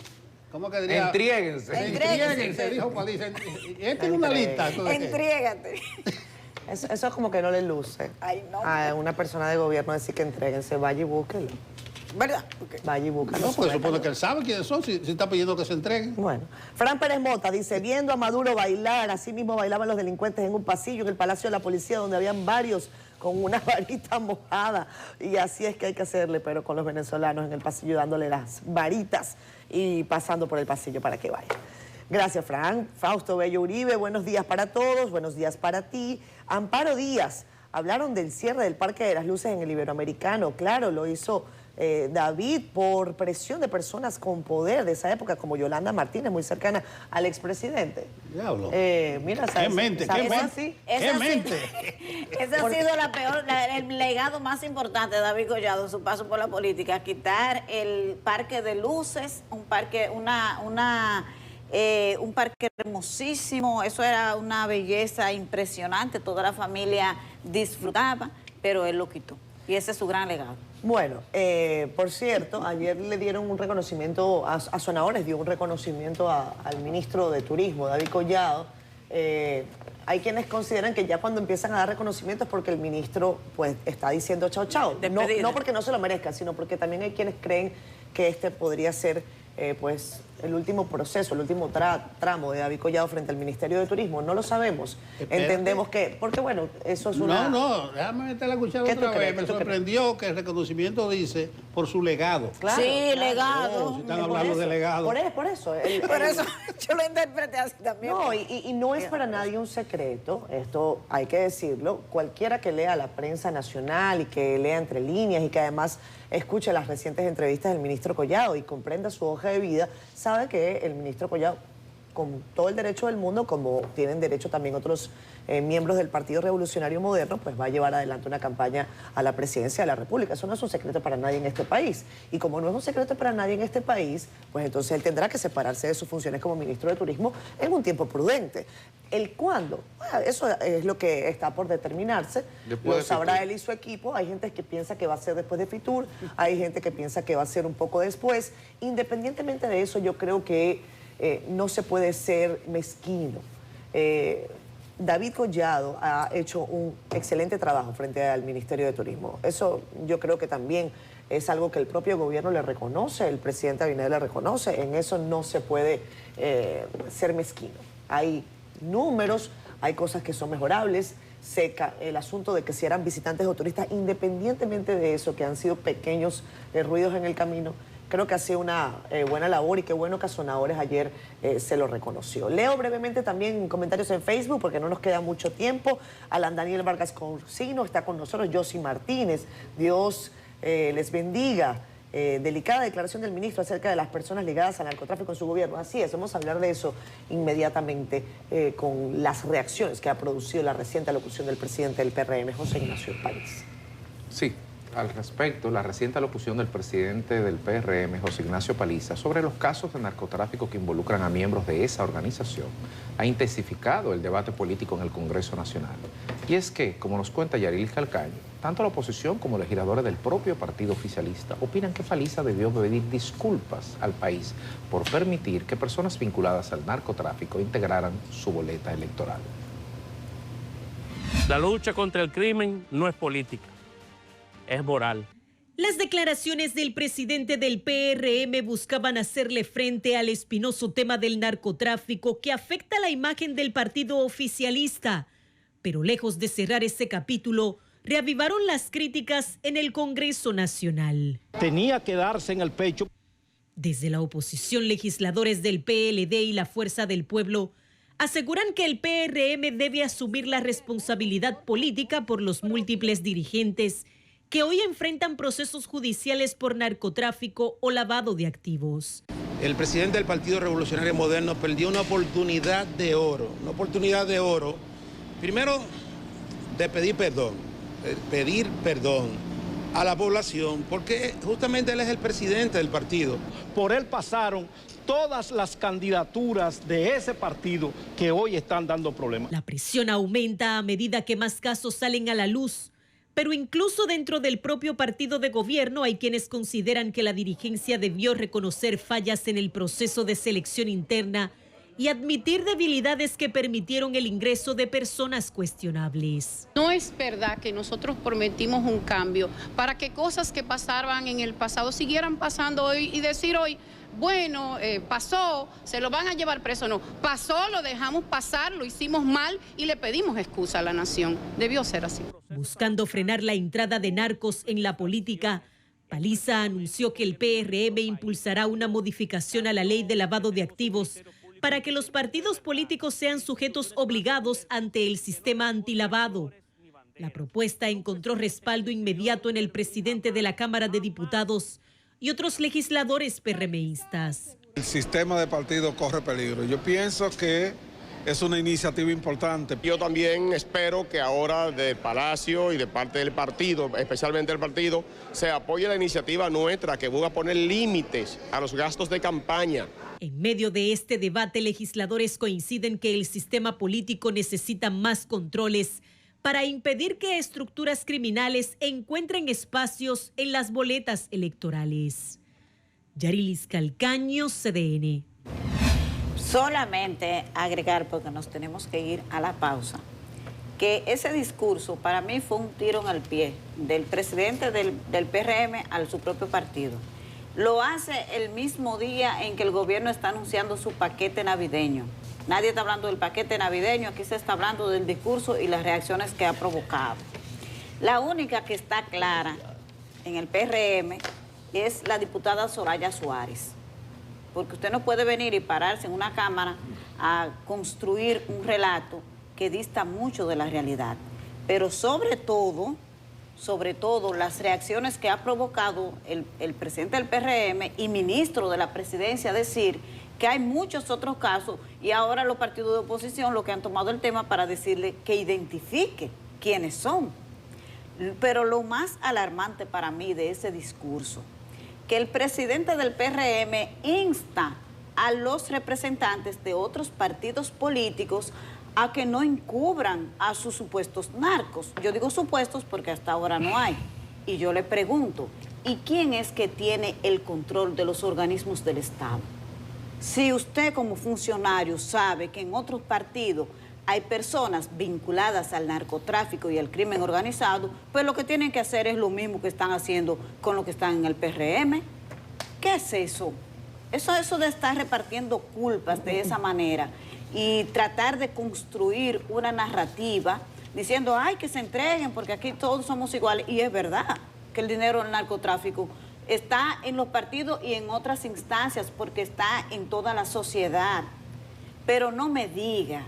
¿Cómo que diría? Entriéguense. Entréguense, dijo Paliza. Esta es una lista. ¿tú de qué? Entrégate. Eso es como que no le luce Ay, no. a una persona de gobierno decir que entréguense. Vaya y búsquelo. ¿Verdad? Ok. Vaya y búsquelo. No, pues supone que él sabe quiénes son, si está pidiendo que se entreguen. Bueno, Fran Pérez Mota dice, viendo a Maduro bailar, así mismo bailaban los delincuentes en un pasillo en el Palacio de la Policía, donde habían varios con una varita mojada. Y así es que hay que hacerle, pero con los venezolanos en el pasillo dándole las varitas y pasando por el pasillo para que vayan. Gracias, Fran. Fausto Bello Uribe, buenos días para todos, buenos días para ti. Amparo Díaz, hablaron del cierre del Parque de las Luces en el Iberoamericano. Claro, lo hizo David por presión de personas con poder de esa época, como Yolanda Martínez, muy cercana al expresidente. Diablo. Mira, ¿sabes? ¿Qué mente? ¿sabes? ¿Qué mente? Así? ¿Qué mente? Ese ha sido el legado más importante de David Collado en su paso por la política, quitar el parque de luces, un parque hermosísimo, eso era una belleza impresionante, toda la familia disfrutaba, pero él lo quitó. Y ese es su gran legado. Bueno, por cierto, ayer le dieron un reconocimiento, a Sonadores dio un reconocimiento al ministro de Turismo, David Collado. Hay quienes consideran que ya cuando empiezan a dar reconocimientos es porque el ministro pues está diciendo chao, chao. No porque no se lo merezca, sino porque también hay quienes creen que este podría ser pues el último proceso, el último tramo de David Collado frente al Ministerio de Turismo. No lo sabemos. Espérate. Entendemos que, porque bueno, eso es una... No, déjame meter la cuchara ¿Qué tú otra crees? vez. Me ¿Qué tú sorprendió que el reconocimiento dice por su legado. Claro, Sí, claro. legado. Si están Por hablando eso, de legado. Por eso. Por eso yo lo interpreté así también. No, y no es para nadie un secreto, esto hay que decirlo, cualquiera que lea la prensa nacional y que lea entre líneas y que además escuche las recientes entrevistas del ministro Collado y comprenda su hoja de vida, sabe que el ministro Collado, con todo el derecho del mundo, como tienen derecho también otros miembros del Partido Revolucionario Moderno, pues va a llevar adelante una campaña a la presidencia de la República. Eso no es un secreto para nadie en este país. Y como no es un secreto para nadie en este país, pues entonces él tendrá que separarse de sus funciones como ministro de Turismo en un tiempo prudente. ¿El cuándo? Bueno, eso es lo que está por determinarse. Después Lo de sabrá Fitur. él y su equipo. Hay gente que piensa que va a ser después de Fitur, hay gente que piensa que va a ser un poco después. Independientemente de eso, yo creo que no se puede ser mezquino. David Collado ha hecho un excelente trabajo frente al Ministerio de Turismo. Eso yo creo que también es algo que el propio gobierno le reconoce, el presidente Abinader le reconoce. En eso no se puede ser mezquino. Hay números, hay cosas que son mejorables. El asunto de que si eran visitantes o turistas, independientemente de eso, que han sido pequeños ruidos en el camino, creo que ha sido una buena labor y qué bueno que a Sonadores ayer se lo reconoció. Leo brevemente también comentarios en Facebook porque no nos queda mucho tiempo. Alan Daniel Vargas Corsino está con nosotros, Josie Martínez, Dios les bendiga. delicada declaración del ministro acerca de las personas ligadas al narcotráfico en su gobierno. Así es, vamos a hablar de eso inmediatamente con las reacciones que ha producido la reciente alocución del presidente del PRM, José Ignacio Paliza. Sí, al respecto, la reciente alocución del presidente del PRM, José Ignacio Paliza, sobre los casos de narcotráfico que involucran a miembros de esa organización, ha intensificado el debate político en el Congreso Nacional. Y es que, como nos cuenta Yarilis Calcaño, tanto la oposición como legisladores del propio partido oficialista opinan que Paliza debió pedir disculpas al país por permitir que personas vinculadas al narcotráfico integraran su boleta electoral. La lucha contra el crimen no es política, es moral. Las declaraciones del presidente del PRM buscaban hacerle frente al espinoso tema del narcotráfico que afecta la imagen del partido oficialista. Pero lejos de cerrar ese capítulo, reavivaron las críticas en el Congreso Nacional. Tenía que darse en el pecho. Desde la oposición, legisladores del PLD y la Fuerza del Pueblo aseguran que el PRM debe asumir la responsabilidad política por los múltiples dirigentes que hoy enfrentan procesos judiciales por narcotráfico o lavado de activos. El presidente del Partido Revolucionario Moderno perdió una oportunidad de oro, primero de pedir perdón a la población, porque justamente él es el presidente del partido. Por él pasaron todas las candidaturas de ese partido que hoy están dando problemas. La presión aumenta a medida que más casos salen a la luz. Pero incluso dentro del propio partido de gobierno hay quienes consideran que la dirigencia debió reconocer fallas en el proceso de selección interna y admitir debilidades que permitieron el ingreso de personas cuestionables. No es verdad que nosotros prometimos un cambio para que cosas que pasaban en el pasado siguieran pasando hoy y decir hoy, bueno, pasó, se lo van a llevar preso. No, pasó, lo dejamos pasar, lo hicimos mal y le pedimos excusa a la nación. Debió ser así. Buscando frenar la entrada de narcos en la política, Paliza anunció que el PRM impulsará una modificación a la ley de lavado de activos para que los partidos políticos sean sujetos obligados ante el sistema antilavado. La propuesta encontró respaldo inmediato en el presidente de la Cámara de Diputados y otros legisladores PRMistas. El sistema de partido corre peligro. Yo pienso que es una iniciativa importante. Yo también espero que ahora del Palacio y de parte del partido, especialmente del partido, se apoye la iniciativa nuestra que busca poner límites a los gastos de campaña. En medio de este debate, legisladores coinciden que el sistema político necesita más controles para impedir que estructuras criminales encuentren espacios en las boletas electorales. Yarilis Calcaño, CDN. Solamente agregar, porque nos tenemos que ir a la pausa, que ese discurso para mí fue un tiro en el pie del presidente del PRM a su propio partido. Lo hace el mismo día en que el gobierno está anunciando su paquete navideño. Nadie está hablando del paquete navideño, aquí se está hablando del discurso y las reacciones que ha provocado. La única que está clara en el PRM es la diputada Soraya Suárez, porque usted no puede venir y pararse en una cámara a construir un relato que dista mucho de la realidad. Pero sobre todo las reacciones que ha provocado el presidente del PRM y ministro de la presidencia decir que hay muchos otros casos y ahora los partidos de oposición lo que han tomado el tema para decirle que identifique quiénes son. Pero lo más alarmante para mí de ese discurso, que el presidente del PRM insta a los representantes de otros partidos políticos a que no encubran a sus supuestos narcos. Yo digo supuestos porque hasta ahora no hay. Y yo le pregunto, ¿y quién es que tiene el control de los organismos del Estado? Si usted como funcionario sabe que en otros partidos hay personas vinculadas al narcotráfico y al crimen organizado, pues lo que tienen que hacer es lo mismo que están haciendo con lo que están en el PRM. ¿Qué es eso? Eso de estar repartiendo culpas de esa manera y tratar de construir una narrativa diciendo, ay, que se entreguen porque aquí todos somos iguales. Y es verdad que el dinero del narcotráfico está en los partidos y en otras instancias porque está en toda la sociedad. Pero no me diga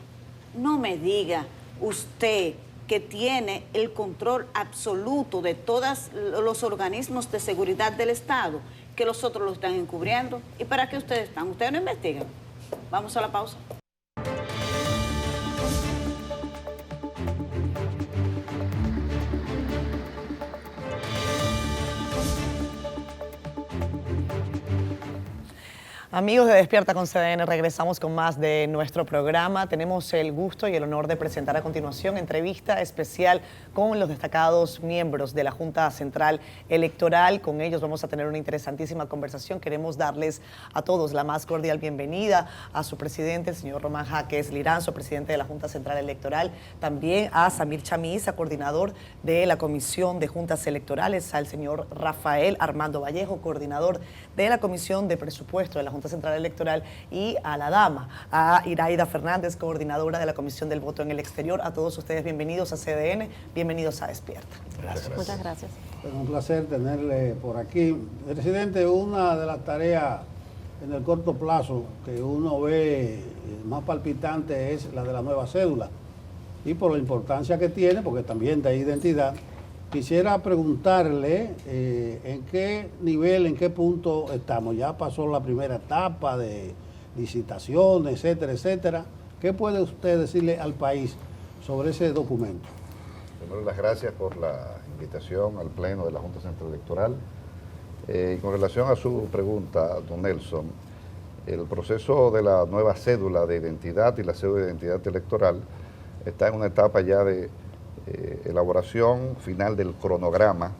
usted que tiene el control absoluto de todos los organismos de seguridad del Estado, que los otros lo están encubriendo. ¿Y para qué ustedes están? Ustedes no investigan. Vamos a la pausa. Amigos de Despierta con CDN, regresamos con más de nuestro programa. Tenemos el gusto y el honor de presentar a continuación entrevista especial con los destacados miembros de la Junta Central Electoral. Con ellos vamos a tener una interesantísima conversación. Queremos darles a todos la más cordial bienvenida a su presidente, el señor Román Jaques Liranzo, presidente de la Junta Central Electoral. También a Samir Chamisa, coordinador de la Comisión de Juntas Electorales. Al señor Rafael Armando Vallejo, coordinador de la Comisión de Presupuesto de la Junta Central Electoral, y a la dama, a Iraida Fernández, coordinadora de la Comisión del Voto en el Exterior. A todos ustedes, bienvenidos a CDN, bienvenidos a Despierta. Gracias. Muchas gracias. Es un placer tenerle por aquí. Presidente, una de las tareas en el corto plazo que uno ve más palpitante es la de la nueva cédula. Y por la importancia que tiene, porque también da identidad, quisiera preguntarle en qué nivel, en qué punto estamos. Ya pasó la primera etapa de licitación, etcétera, etcétera. ¿Qué puede usted decirle al país sobre ese documento? Primero, las gracias por la invitación al Pleno de la Junta Central Electoral. Y con relación a su pregunta, don Nelson, el proceso de la nueva cédula de identidad y la cédula de identidad electoral está en una etapa ya de elaboración final del cronograma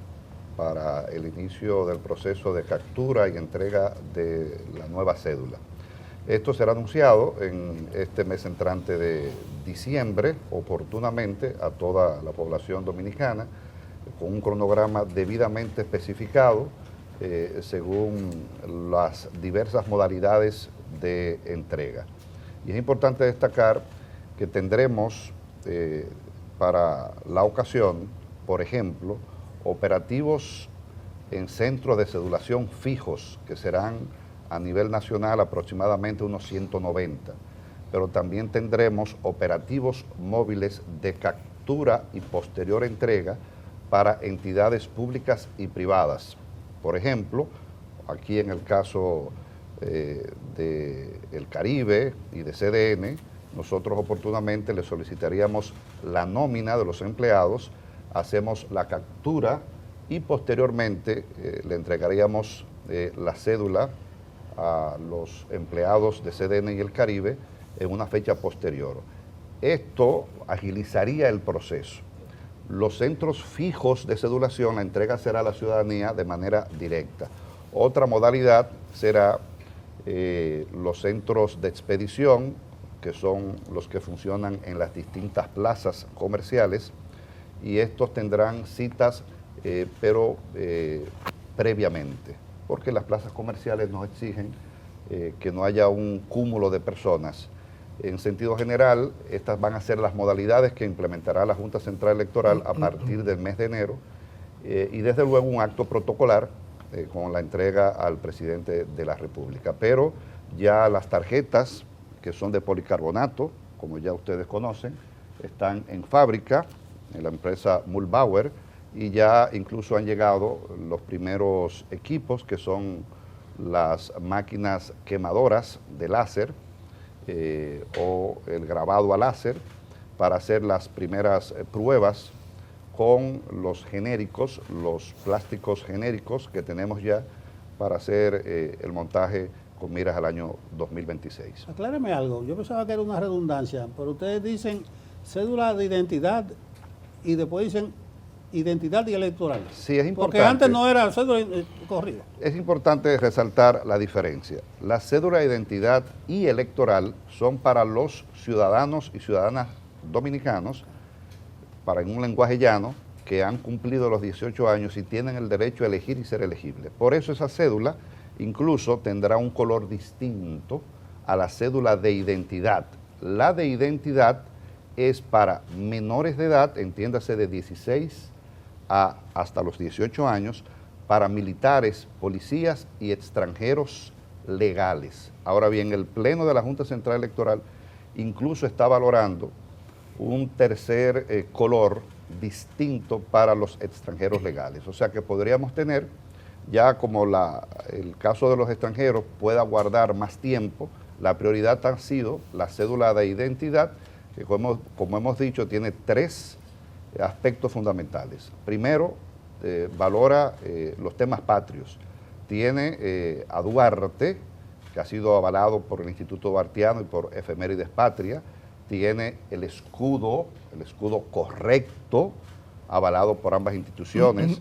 para el inicio del proceso de captura y entrega de la nueva cédula. Esto será anunciado en este mes entrante de diciembre, oportunamente, a toda la población dominicana, con un cronograma debidamente especificado según las diversas modalidades de entrega. Y es importante destacar que tendremos para la ocasión, por ejemplo, operativos en centros de cedulación fijos, que serán a nivel nacional aproximadamente unos 190, pero también tendremos operativos móviles de captura y posterior entrega para entidades públicas y privadas. Por ejemplo, aquí en el caso del Caribe y de CDN, nosotros oportunamente le solicitaríamos la nómina de los empleados, hacemos la captura y posteriormente le entregaríamos la cédula a los empleados de CDN y el Caribe en una fecha posterior. Esto agilizaría el proceso. Los centros fijos de cedulación, la entrega será a la ciudadanía de manera directa. Otra modalidad será los centros de expedición, que son los que funcionan en las distintas plazas comerciales, y estos tendrán citas, pero previamente, porque las plazas comerciales nos exigen que no haya un cúmulo de personas. En sentido general, estas van a ser las modalidades que implementará la Junta Central Electoral a partir del mes de enero, y desde luego un acto protocolar con la entrega al presidente de la República. Pero ya las tarjetas, que son de policarbonato, como ya ustedes conocen, están en fábrica, en la empresa Muhlbauer, y ya incluso han llegado los primeros equipos, que son las máquinas quemadoras de láser o el grabado a láser, para hacer las primeras pruebas con los genéricos, los plásticos genéricos que tenemos ya para hacer el montaje con miras al año 2026. Acláreme algo, yo pensaba que era una redundancia, pero ustedes dicen cédula de identidad y después dicen identidad y electoral. Sí, es importante. Porque antes no era cédula corrida. Es importante resaltar la diferencia. La cédula de identidad y electoral son para los ciudadanos y ciudadanas dominicanos, para en un lenguaje llano, que han cumplido los 18 años y tienen el derecho a elegir y ser elegibles. Por eso esa cédula incluso tendrá un color distinto a la cédula de identidad. La de identidad es para menores de edad, entiéndase de 16 hasta los 18 años, para militares, policías y extranjeros legales. Ahora bien, el Pleno de la Junta Central Electoral incluso está valorando un tercer color distinto para los extranjeros legales. O sea que podríamos tener, ya como el caso de los extranjeros pueda guardar más tiempo, la prioridad ha sido la cédula de identidad, que como hemos dicho tiene 3 aspectos fundamentales. Primero, valora los temas patrios. Tiene a Duarte, que ha sido avalado por el Instituto Duartiano y por Efemérides Patria. Tiene el escudo correcto, avalado por ambas instituciones.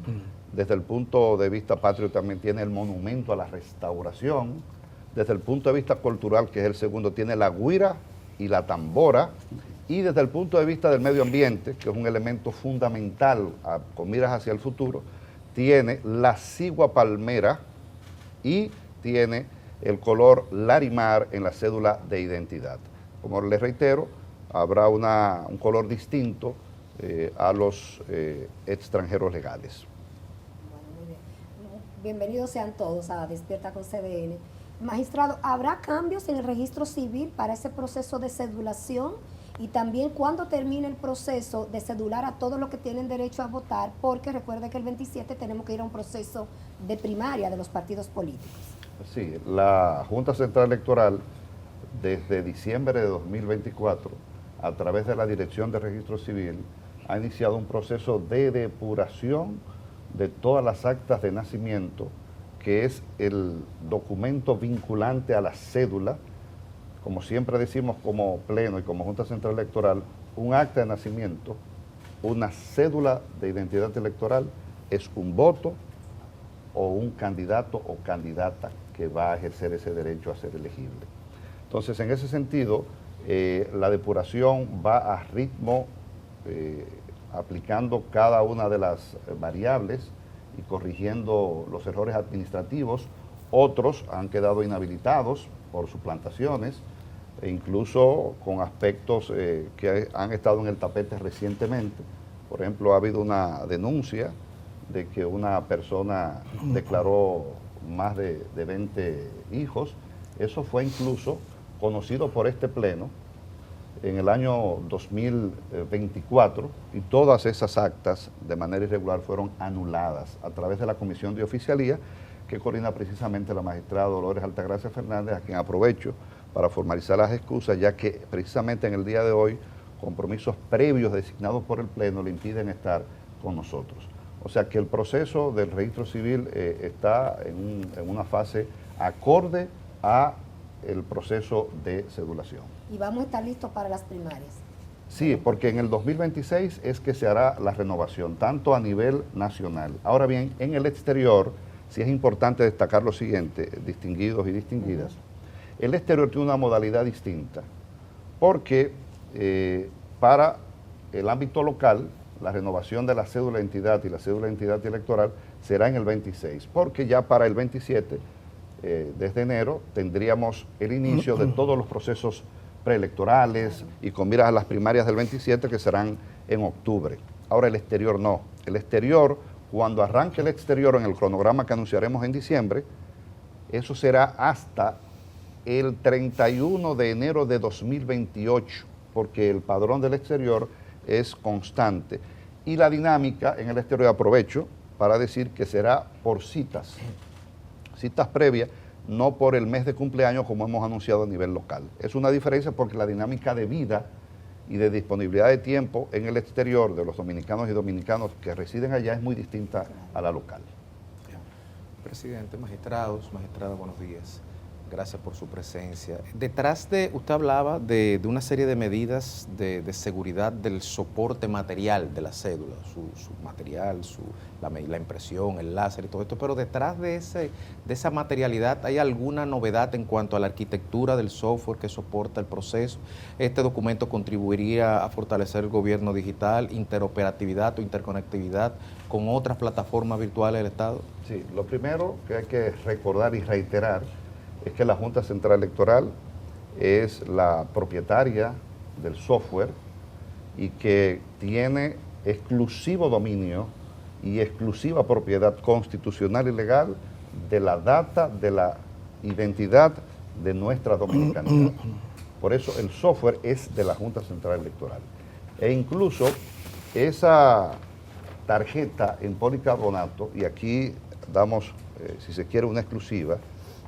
Desde el punto de vista patrio también tiene el monumento a la restauración. Desde el punto de vista cultural, que es el segundo, tiene la guira y la tambora. Y desde el punto de vista del medio ambiente, que es un elemento fundamental con miras hacia el futuro, tiene la cigua palmera y tiene el color larimar en la cédula de identidad. Como les reitero, habrá un color distinto a los extranjeros legales. Bueno, muy bien. Bienvenidos sean todos a Despierta con CDN. Magistrado, ¿habrá cambios en el registro civil para ese proceso de cedulación? Y también cuándo termine el proceso de cedular a todos los que tienen derecho a votar, porque recuerde que el 27 tenemos que ir a un proceso de primaria de los partidos políticos. Sí, la Junta Central Electoral desde diciembre de 2024, a través de la Dirección de Registro Civil, ha iniciado un proceso de depuración de todas las actas de nacimiento, que es el documento vinculante a la cédula. Como siempre decimos como Pleno y como Junta Central Electoral, un acta de nacimiento, una cédula de identidad electoral es un voto o un candidato o candidata que va a ejercer ese derecho a ser elegible. Entonces, en ese sentido, la depuración va a ritmo, aplicando cada una de las variables y corrigiendo los errores administrativos. Otros han quedado inhabilitados por suplantaciones, e incluso con aspectos que han estado en el tapete recientemente. Por ejemplo, ha habido una denuncia de que una persona declaró más de 20 hijos. Eso fue incluso conocido por este Pleno en el año 2024, y todas esas actas de manera irregular fueron anuladas a través de la Comisión de Oficialía, que coordina precisamente la magistrada Dolores Altagracia Fernández, a quien aprovecho para formalizar las excusas, ya que precisamente en el día de hoy compromisos previos designados por el Pleno le impiden estar con nosotros. O sea que el proceso del registro civil está en una fase acorde a el proceso de cedulación. Y vamos a estar listos para las primarias. Sí, porque en el 2026 es que se hará la renovación, tanto a nivel nacional. Ahora bien, en el exterior, sí es importante destacar lo siguiente, distinguidos y distinguidas. El exterior tiene una modalidad distinta, porque para el ámbito local, la renovación de la cédula de identidad y la cédula de identidad electoral será en el 26, porque ya para el 27, desde enero, tendríamos el inicio de todos los procesos preelectorales y con miras a las primarias del 27, que serán en octubre. Ahora el exterior no. El exterior, cuando arranque el exterior en el cronograma que anunciaremos en diciembre, eso será hasta el 31 de enero de 2028, porque el padrón del exterior es constante. Y la dinámica en el exterior, aprovecho para decir que será por citas previas, no por el mes de cumpleaños como hemos anunciado a nivel local. Es una diferencia porque la dinámica de vida y de disponibilidad de tiempo en el exterior de los dominicanos y dominicanos que residen allá es muy distinta a la local. Presidente, magistrados, magistrada, buenos días. Gracias por su presencia. Detrás de, usted hablaba de una serie de medidas de seguridad del soporte material de la cédula, su material, la impresión, el láser y todo esto, pero detrás de esa materialidad, ¿hay alguna novedad en cuanto a la arquitectura del software que soporta el proceso? ¿Este documento contribuiría a fortalecer el gobierno digital, interoperatividad o interconectividad con otras plataformas virtuales del Estado? Sí, lo primero que hay que recordar y reiterar es que la Junta Central Electoral es la propietaria del software y que tiene exclusivo dominio y exclusiva propiedad constitucional y legal de la data de la identidad de nuestra dominicanidad. Por eso el software es de la Junta Central Electoral. E incluso esa tarjeta en policarbonato, y aquí damos, si se quiere, una exclusiva,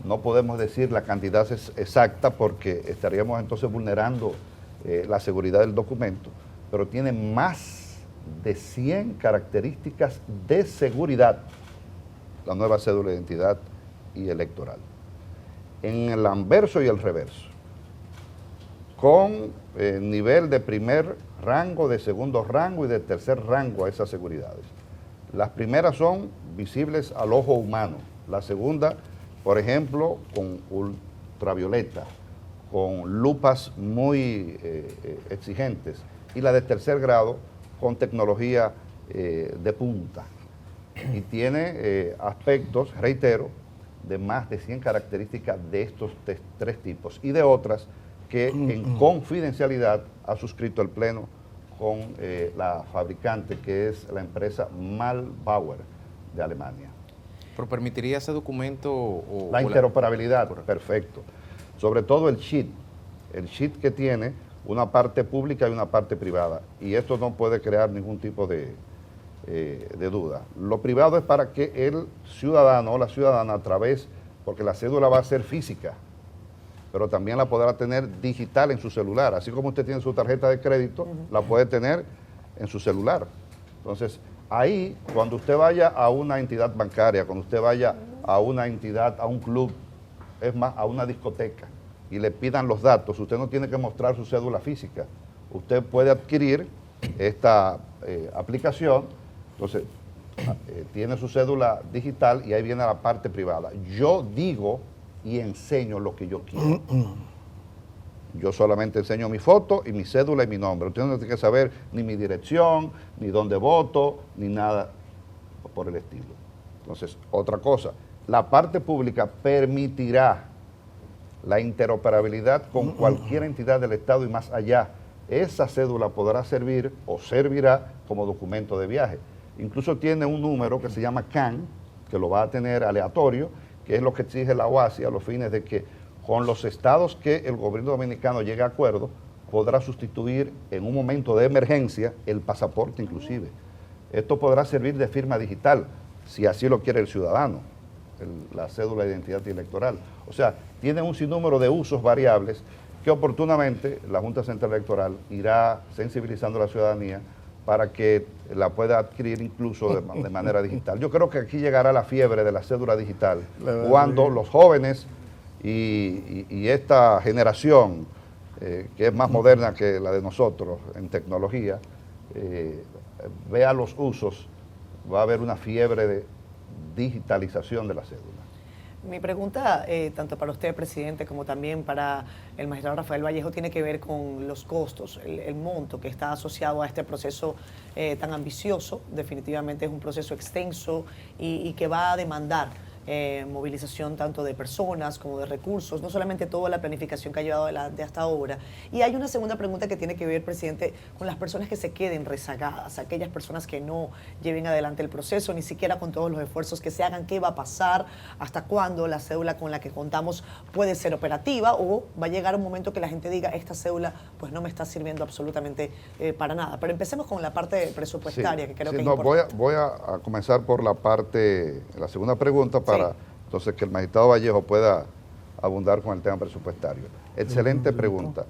no podemos decir la cantidad exacta porque estaríamos entonces vulnerando la seguridad del documento, pero tiene más de 100 características de seguridad, la nueva cédula de identidad y electoral, en el anverso y el reverso, con nivel de primer rango, de segundo rango y de tercer rango a esas seguridades. Las primeras son visibles al ojo humano, la segunda, por ejemplo, con ultravioleta, con lupas muy exigentes, y la de tercer grado con tecnología de punta. Y tiene aspectos, reitero, de más de 100 características de estos tres tipos y de otras que en confidencialidad ha suscrito el Pleno con la fabricante, que es la empresa Malbauer de Alemania. ¿Pero permitiría ese documento? La interoperabilidad, perfecto. Sobre todo el sheet que tiene una parte pública y una parte privada. Y esto no puede crear ningún tipo de duda. Lo privado es para que el ciudadano o la ciudadana, a través, porque la cédula va a ser física, pero también la podrá tener digital en su celular. Así como usted tiene su tarjeta de crédito, la puede tener en su celular. Entonces, ahí, cuando usted vaya a una entidad bancaria, cuando usted vaya a una entidad, a un club, es más, a una discoteca, y le pidan los datos, usted no tiene que mostrar su cédula física. Usted puede adquirir esta aplicación, entonces tiene su cédula digital y ahí viene la parte privada. Yo digo y enseño lo que yo quiero. Yo solamente enseño mi foto y mi cédula y mi nombre. Usted no tiene que saber ni mi dirección, ni dónde voto, ni nada por el estilo. Entonces, otra cosa, la parte pública permitirá la interoperabilidad con cualquier entidad del Estado y más allá. Esa cédula podrá servir o servirá como documento de viaje. Incluso tiene un número que se llama CAN, que lo va a tener aleatorio, que es lo que exige la OASI a los fines de que con los estados que el gobierno dominicano llegue a acuerdo, podrá sustituir en un momento de emergencia el pasaporte inclusive. Esto podrá servir de firma digital, si así lo quiere el ciudadano, la cédula de identidad electoral. O sea, tiene un sinnúmero de usos variables que oportunamente la Junta Central Electoral irá sensibilizando a la ciudadanía para que la pueda adquirir incluso de manera digital. Yo creo que aquí llegará la fiebre de la cédula digital, cuando los jóvenes y esta generación, que es más moderna que la de nosotros en tecnología, vea los usos, va a haber una fiebre de digitalización de la cédula. Mi pregunta, tanto para usted, presidente, como también para el magistrado Rafael Vallejo, tiene que ver con los costos, el monto que está asociado a este proceso tan ambicioso. Definitivamente es un proceso extenso y que va a demandar movilización tanto de personas como de recursos, no solamente toda la planificación que ha llevado adelante hasta ahora. Y hay una segunda pregunta que tiene que ver, presidente, con las personas que se queden rezagadas, aquellas personas que no lleven adelante el proceso, ni siquiera con todos los esfuerzos que se hagan. ¿Qué va a pasar? ¿Hasta cuándo la cédula con la que contamos puede ser operativa? ¿O va a llegar un momento que la gente diga, esta cédula pues no me está sirviendo absolutamente para nada? Pero empecemos con la parte presupuestaria, que creo que es importante. Voy a comenzar por la segunda pregunta, para entonces que el magistrado Vallejo pueda abundar con el tema presupuestario. Excelente pregunta.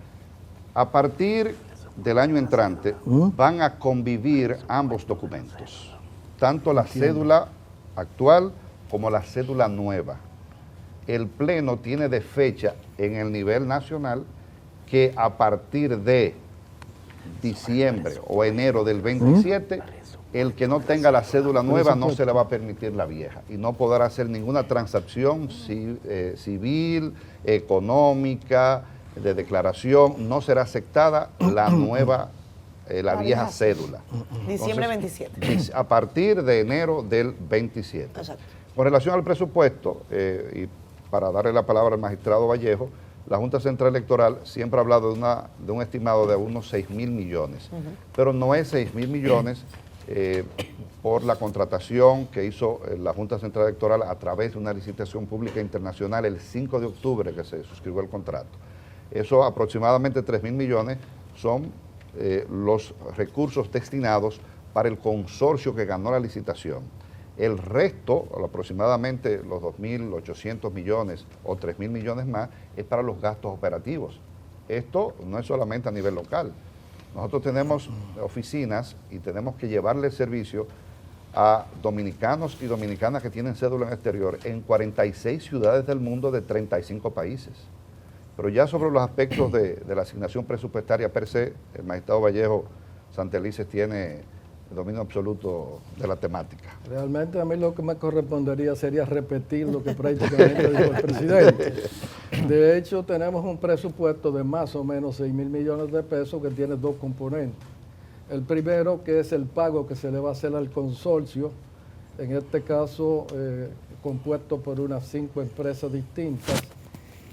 A partir del año entrante van a convivir ambos documentos, tanto la cédula actual como la cédula nueva. El Pleno tiene de fecha en el nivel nacional que a partir de diciembre o enero del 27, el que no tenga la cédula nueva no se le va a permitir la vieja y no podrá hacer ninguna transacción civil, económica, de declaración, no será aceptada la nueva, la vieja cédula. Diciembre Entonces, 27. A partir de enero del 27. Exacto. Con relación al presupuesto, y para darle la palabra al magistrado Vallejo, la Junta Central Electoral siempre ha hablado de un estimado de unos 6.000 millones, pero no es 6.000 millones por la contratación que hizo la Junta Central Electoral a través de una licitación pública internacional el 5 de octubre que se suscribió el contrato. Eso aproximadamente 3.000 millones son los recursos destinados para el consorcio que ganó la licitación. El resto, aproximadamente los 2.800 millones o 3.000 millones más, es para los gastos operativos. Esto no es solamente a nivel local. Nosotros tenemos oficinas y tenemos que llevarle servicio a dominicanos y dominicanas que tienen cédula en el exterior en 46 ciudades del mundo de 35 países. Pero ya sobre los aspectos de la asignación presupuestaria per se, el magistrado Vallejo Santelices tiene el dominio absoluto de la temática. Realmente a mí lo que me correspondería sería repetir lo que prácticamente dijo el presidente. De hecho, tenemos un presupuesto de más o menos 6.000 millones de pesos que tiene dos componentes. El primero, que es el pago que se le va a hacer al consorcio, en este caso compuesto por unas 5 empresas distintas,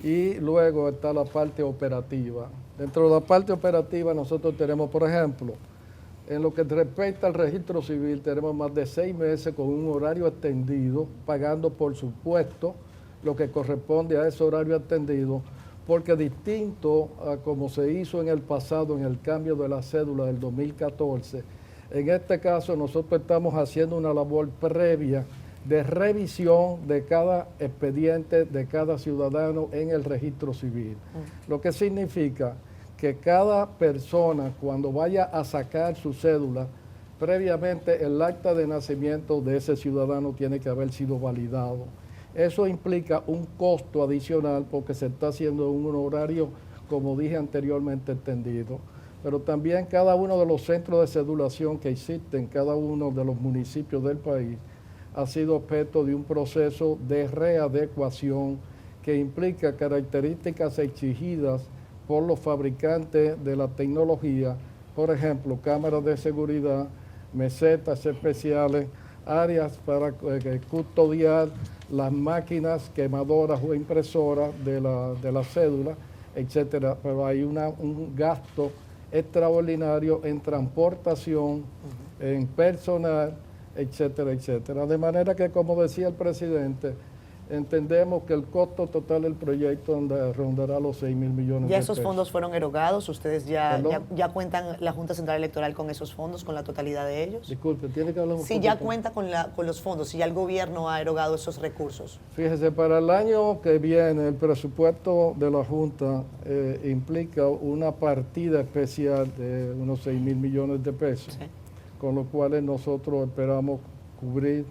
y luego está la parte operativa. Dentro de la parte operativa nosotros tenemos, por ejemplo, en lo que respecta al registro civil, tenemos más de 6 meses con un horario extendido, pagando por supuesto lo que corresponde a ese horario extendido, porque distinto a como se hizo en el pasado en el cambio de la cédula del 2014, en este caso nosotros estamos haciendo una labor previa de revisión de cada expediente de cada ciudadano en el registro civil, lo que significa que cada persona cuando vaya a sacar su cédula, previamente el acta de nacimiento de ese ciudadano tiene que haber sido validado. Eso implica un costo adicional porque se está haciendo un horario, como dije anteriormente, extendido. Pero también cada uno de los centros de cedulación que existen en cada uno de los municipios del país ha sido objeto de un proceso de readecuación que implica características exigidas por los fabricantes de la tecnología, por ejemplo, cámaras de seguridad, mesetas especiales, áreas para custodiar las máquinas quemadoras o impresoras de la cédula, etcétera. Pero hay un gasto extraordinario en transportación, en personal, etcétera, etcétera. De manera que, como decía el presidente, entendemos que el costo total del proyecto rondará los 6.000 millones de pesos. ¿Ya esos fondos fueron erogados? ¿Ustedes ya cuentan la Junta Central Electoral con esos fondos, con la totalidad de ellos? Disculpe, tiene que hablar un Si ya cuenta con los fondos, si ya el gobierno ha erogado esos recursos. Fíjese, para el año que viene el presupuesto de la Junta implica una partida especial de unos 6.000 millones de pesos, sí, con los cuales nosotros esperamos cubrir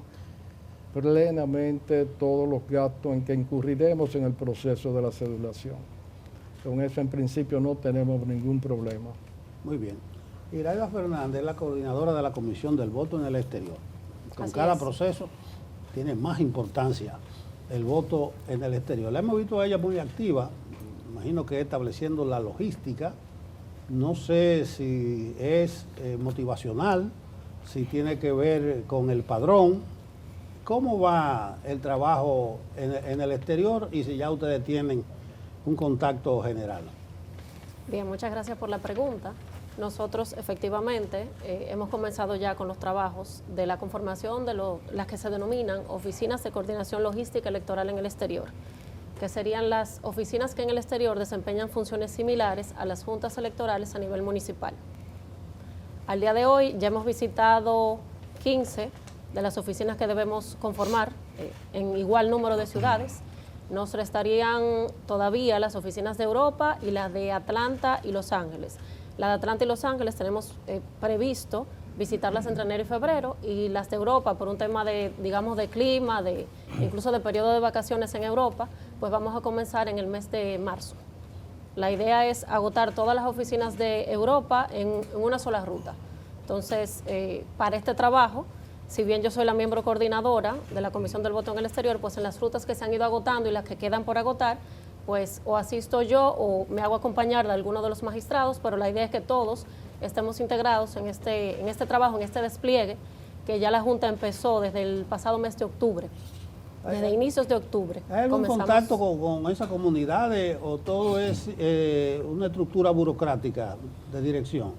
plenamente todos los gastos en que incurriremos en el proceso de la cedulación. Con eso en principio no tenemos ningún problema. Muy bien. Iraida Fernández es la coordinadora de la Comisión del Voto en el Exterior. Con Así cada es. proceso tiene más importancia el voto en el exterior. La hemos visto a ella muy activa, imagino que estableciendo la logística. No sé si es motivacional, si tiene que ver con el padrón. ¿Cómo va el trabajo en el exterior y si ya ustedes tienen un contacto general? Bien, muchas gracias por la pregunta. Nosotros efectivamente hemos comenzado ya con los trabajos de la conformación de las que se denominan oficinas de coordinación logística electoral en el exterior, que serían las oficinas que en el exterior desempeñan funciones similares a las juntas electorales a nivel municipal. Al día de hoy ya hemos visitado 15 de las oficinas que debemos conformar en igual número de ciudades. Nos restarían todavía las oficinas de Europa y las de Atlanta y Los Ángeles. La de Atlanta y Los Ángeles tenemos previsto visitarlas entre enero y febrero, y las de Europa por un tema de, digamos, de clima, incluso de periodo de vacaciones en Europa, pues vamos a comenzar en el mes de marzo. La idea es agotar todas las oficinas de Europa en una sola ruta. Entonces, para este trabajo, si bien yo soy la miembro coordinadora de la Comisión del Voto en el Exterior, pues en las rutas que se han ido agotando y las que quedan por agotar, pues o asisto yo o me hago acompañar de alguno de los magistrados, pero la idea es que todos estemos integrados en este trabajo, en este despliegue, que ya la Junta empezó desde el pasado mes de octubre, desde inicios de octubre. ¿Hay algún contacto con esa comunidad o todo es una estructura burocrática de dirección?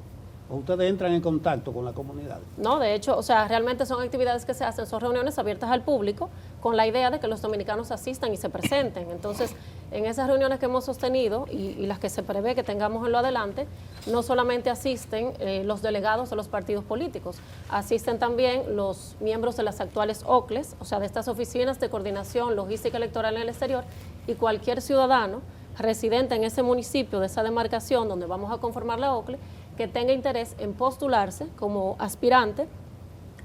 ¿O ustedes entran en contacto con la comunidad? No, de hecho, o sea, realmente son actividades que se hacen, son reuniones abiertas al público con la idea de que los dominicanos asistan y se presenten. Entonces, en esas reuniones que hemos sostenido y las que se prevé que tengamos en lo adelante, no solamente asisten los delegados de los partidos políticos, asisten también los miembros de las actuales OCLES, o sea, de estas oficinas de coordinación logística electoral en el exterior, y cualquier ciudadano residente en ese municipio, de esa demarcación donde vamos a conformar la OCLE, que tenga interés en postularse como aspirante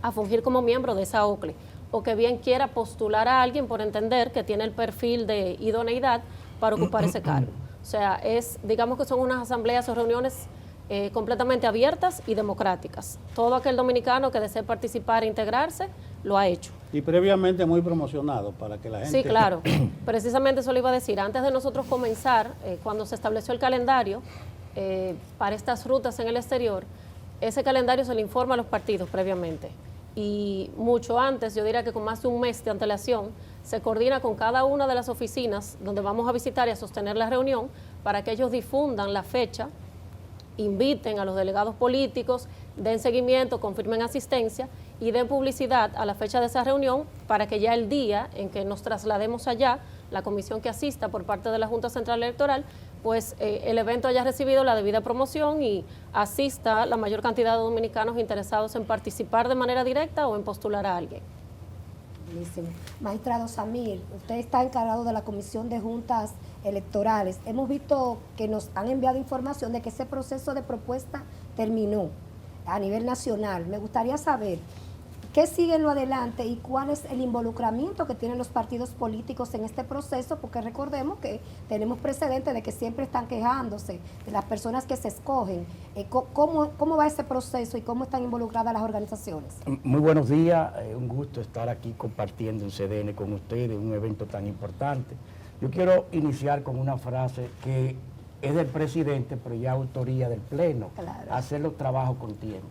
a fungir como miembro de esa OCLE, o que bien quiera postular a alguien por entender que tiene el perfil de idoneidad para ocupar ese cargo. O sea, digamos que son unas asambleas o reuniones completamente abiertas y democráticas. Todo aquel dominicano que desee participar e integrarse, lo ha hecho. Y previamente muy promocionado para que la gente... Sí, claro. Precisamente eso le iba a decir. Antes de nosotros comenzar, cuando se estableció el calendario para estas rutas en el exterior, ese calendario se le informa a los partidos previamente. Y mucho antes, yo diría que con más de un mes de antelación, se coordina con cada una de las oficinas donde vamos a visitar y a sostener la reunión para que ellos difundan la fecha, inviten a los delegados políticos, den seguimiento, confirmen asistencia y den publicidad a la fecha de esa reunión para que ya el día en que nos traslademos allá, la comisión que asista por parte de la Junta Central Electoral, pues el evento haya recibido la debida promoción y asista la mayor cantidad de dominicanos interesados en participar de manera directa o en postular a alguien. Buenísimo. Magistrado Samir, usted está encargado de la Comisión de Juntas Electorales. Hemos visto que nos han enviado información de que ese proceso de propuesta terminó a nivel nacional. Me gustaría saber qué sigue en lo adelante y cuál es el involucramiento que tienen los partidos políticos en este proceso, porque recordemos que tenemos precedentes de que siempre están quejándose de las personas que se escogen. ¿Cómo va ese proceso y cómo están involucradas las organizaciones? Muy buenos días, un gusto estar aquí compartiendo en CDN con ustedes, un evento tan importante. Yo quiero iniciar con una frase que es del presidente, pero ya autoría del Pleno, claro. Hacer los trabajos con tiempo.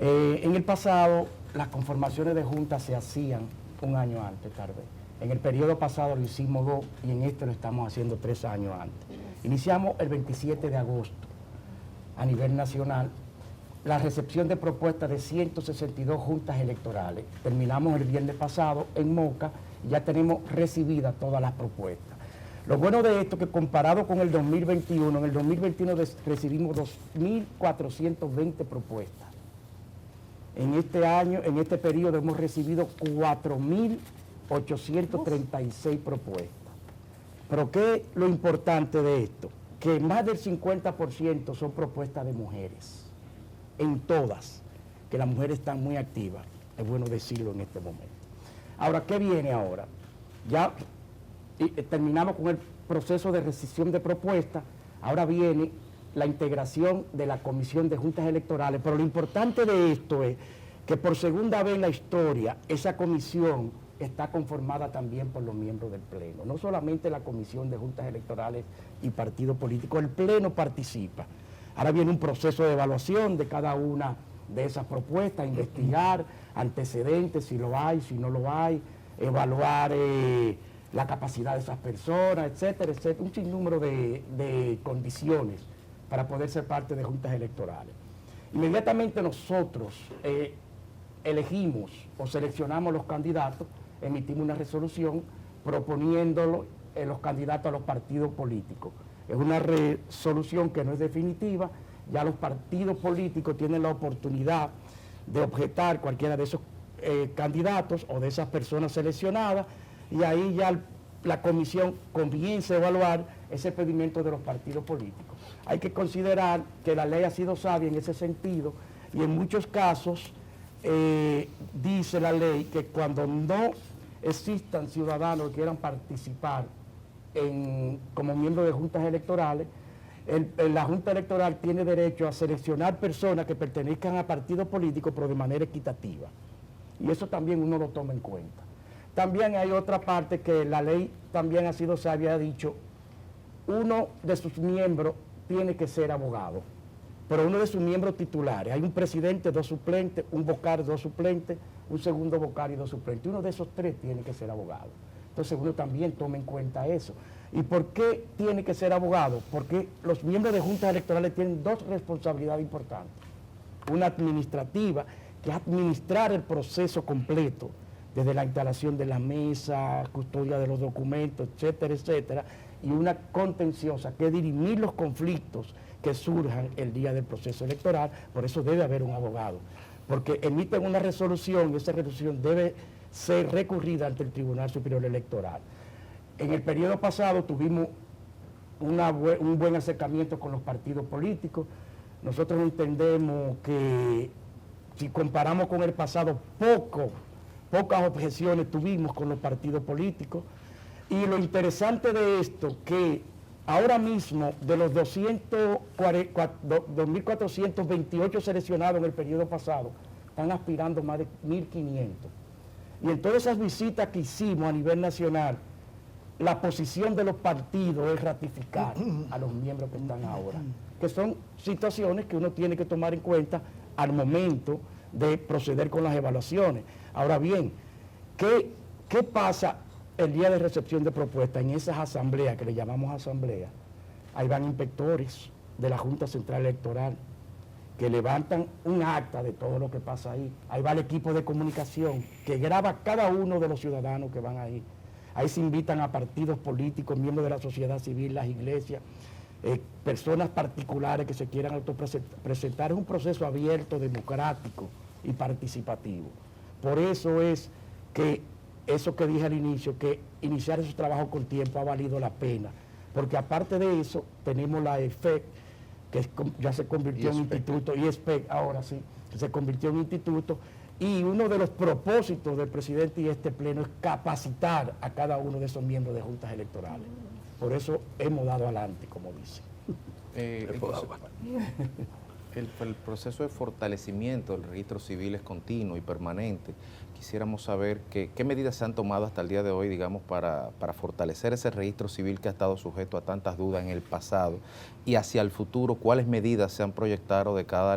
En el pasado, las conformaciones de juntas se hacían un año antes, tal vez. En el periodo pasado lo hicimos 2 y en este lo estamos haciendo 3 años antes. Iniciamos el 27 de agosto a nivel nacional la recepción de propuestas de 162 juntas electorales. Terminamos el viernes pasado en Moca y ya tenemos recibidas todas las propuestas. Lo bueno de esto es que comparado con el 2021, en el 2021 recibimos 2.420 propuestas. En este año, en este periodo, hemos recibido 4.836 propuestas. Pero ¿qué es lo importante de esto? Que más del 50% son propuestas de mujeres. En todas, que las mujeres están muy activas. Es bueno decirlo en este momento. Ahora, ¿qué viene ahora? Ya terminamos con el proceso de recepción de propuestas. Ahora viene la integración de la Comisión de Juntas Electorales, pero lo importante de esto es que por segunda vez en la historia esa comisión está conformada también por los miembros del Pleno, no solamente la Comisión de Juntas Electorales y partidos políticos, el Pleno participa. Ahora viene un proceso de evaluación de cada una de esas propuestas, investigar antecedentes, si lo hay, si no lo hay, evaluar la capacidad de esas personas, etcétera, etcétera, un sinnúmero de condiciones para poder ser parte de juntas electorales. Inmediatamente nosotros elegimos o seleccionamos los candidatos, emitimos una resolución proponiéndolo los candidatos a los partidos políticos. Es una resolución que no es definitiva, ya los partidos políticos tienen la oportunidad de objetar cualquiera de esos candidatos o de esas personas seleccionadas y ahí ya la comisión comienza a evaluar ese pedimento de los partidos políticos. Hay que considerar que la ley ha sido sabia en ese sentido y en muchos casos dice la ley que cuando no existan ciudadanos que quieran participar como miembros de juntas electorales, la Junta Electoral tiene derecho a seleccionar personas que pertenezcan a partidos políticos pero de manera equitativa. Y eso también uno lo toma en cuenta. También hay otra parte que la ley también ha sido sabia, ha dicho, uno de sus miembros tiene que ser abogado, pero uno de sus miembros titulares, hay un presidente, 2 suplentes, un vocal, 2 suplentes, un segundo vocal y 2 suplentes, uno de esos 3 tiene que ser abogado. Entonces uno también toma en cuenta eso. ¿Y por qué tiene que ser abogado? Porque los miembros de juntas electorales tienen dos responsabilidades importantes. Una administrativa, que es administrar el proceso completo, desde la instalación de la mesa, custodia de los documentos, etcétera, etcétera, y una contenciosa, que es dirimir los conflictos que surjan el día del proceso electoral. Por eso debe haber un abogado, porque emiten una resolución y esa resolución debe ser recurrida ante el Tribunal Superior Electoral. En el periodo pasado tuvimos un buen acercamiento con los partidos políticos. Nosotros entendemos que si comparamos con el pasado, pocas objeciones tuvimos con los partidos políticos. Y lo interesante de esto, que ahora mismo de los 2.428 seleccionados en el periodo pasado, están aspirando más de 1.500. Y en todas esas visitas que hicimos a nivel nacional, la posición de los partidos es ratificar a los miembros que están ahora, que son situaciones que uno tiene que tomar en cuenta al momento de proceder con las evaluaciones. Ahora bien, ¿qué pasa el día de recepción de propuestas? En esas asambleas, que le llamamos asambleas, ahí van inspectores de la Junta Central Electoral que levantan un acta de todo lo que pasa ahí. Ahí va el equipo de comunicación que graba cada uno de los ciudadanos que van ahí. Ahí se invitan a partidos políticos, miembros de la sociedad civil, las iglesias, personas particulares que se quieran autopresentar. Es un proceso abierto, democrático y participativo. Por eso es que eso que dije al inicio, que iniciar esos trabajos con tiempo ha valido la pena, porque aparte de eso tenemos la EFEC, que ya se convirtió en instituto, y ESPEC ahora sí, que se convirtió en instituto, y uno de los propósitos del presidente y este pleno es capacitar a cada uno de esos miembros de juntas electorales. Por eso hemos dado adelante, como dice. El proceso de fortalecimiento del registro civil es continuo y permanente. Quisiéramos saber qué medidas se han tomado hasta el día de hoy, digamos, para fortalecer ese registro civil que ha estado sujeto a tantas dudas en el pasado, y hacia el futuro, cuáles medidas se han proyectado de cara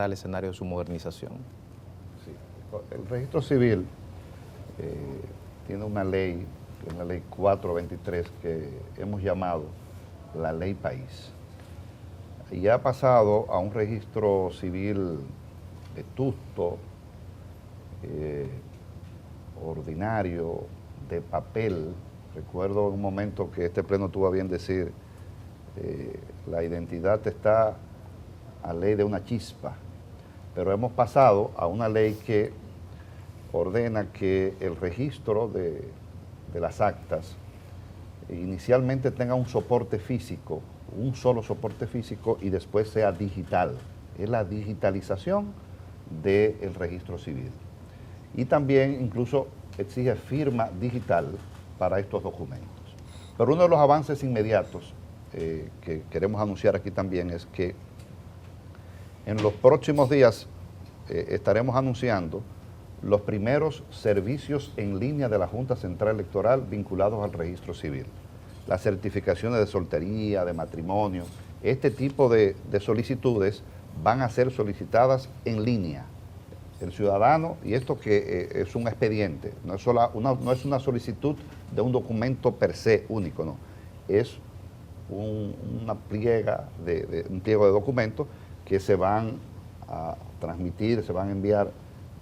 al escenario de su modernización. Sí. El registro civil tiene una ley, que es la ley 423, que hemos llamado la ley país. Y ha pasado a un registro civil vetusto, ordinario, de papel. Recuerdo un momento que este pleno tuvo a bien decir, la identidad está a ley de una chispa, pero hemos pasado a una ley que ordena que el registro de las actas inicialmente tenga un soporte físico, un solo soporte físico, y después sea digital. Es la digitalización del registro civil. Y también incluso exige firma digital para estos documentos. Pero uno de los avances inmediatos que queremos anunciar aquí también es que en los próximos días estaremos anunciando los primeros servicios en línea de la Junta Central Electoral vinculados al registro civil. Las certificaciones de soltería, de matrimonio, este tipo de solicitudes van a ser solicitadas en línea. El ciudadano, y esto que es un expediente, no es una solicitud de un documento per se único, no, es un pliego de documentos que se van a transmitir, se van a enviar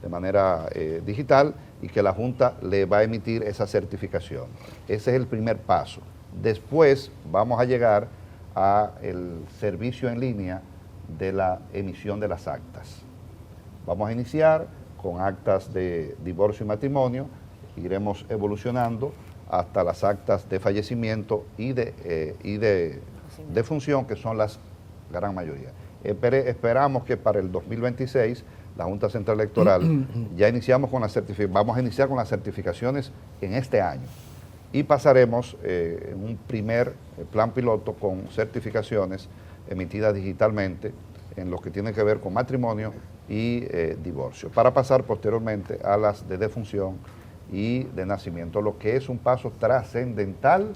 de manera digital, y que la Junta le va a emitir esa certificación. Ese es el primer paso. Después vamos a llegar al servicio en línea de la emisión de las actas. Vamos a iniciar con actas de divorcio y matrimonio, iremos evolucionando hasta las actas de fallecimiento y de defunción, que son las gran mayoría. Esperamos que para el 2026 la Junta Central Electoral vamos a iniciar con las certificaciones en este año, y pasaremos en un primer plan piloto con certificaciones emitidas digitalmente en lo que tiene que ver con matrimonio y divorcio, para pasar posteriormente a las de defunción y de nacimiento, lo que es un paso trascendental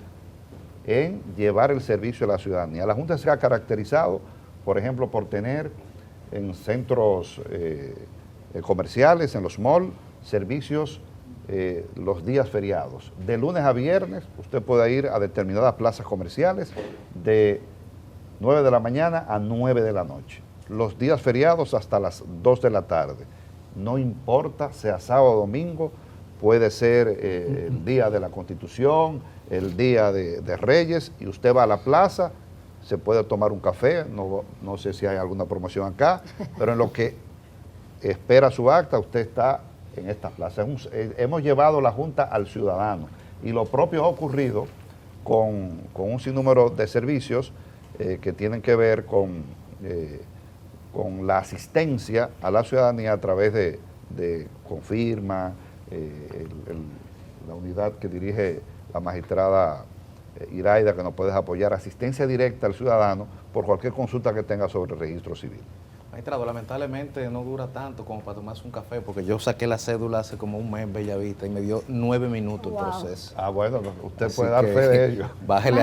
en llevar el servicio a la ciudadanía. La Junta se ha caracterizado, por ejemplo, por tener en centros comerciales, en los malls, servicios los días feriados. De lunes a viernes usted puede ir a determinadas plazas comerciales de 9 de la mañana a 9 de la noche. Los días feriados hasta las 2 de la tarde. No importa, sea sábado o domingo, puede ser el día de la Constitución, el día de Reyes, y usted va a la plaza, se puede tomar un café, no sé si hay alguna promoción acá, pero en lo que espera su acta, usted está en esta plaza. Hemos llevado la Junta al ciudadano, y lo propio ha ocurrido con un sinnúmero de servicios que tienen que ver con la asistencia a la ciudadanía a través de Confirma, la unidad que dirige la magistrada Iraida, que nos puede apoyar, asistencia directa al ciudadano por cualquier consulta que tenga sobre el registro civil. Magistrado, lamentablemente no dura tanto como para tomarse un café, porque yo saqué la cédula hace como un mes en Bellavista y me dio 9 minutos el proceso. Ah, bueno, usted Así puede dar fe de ello. Bájele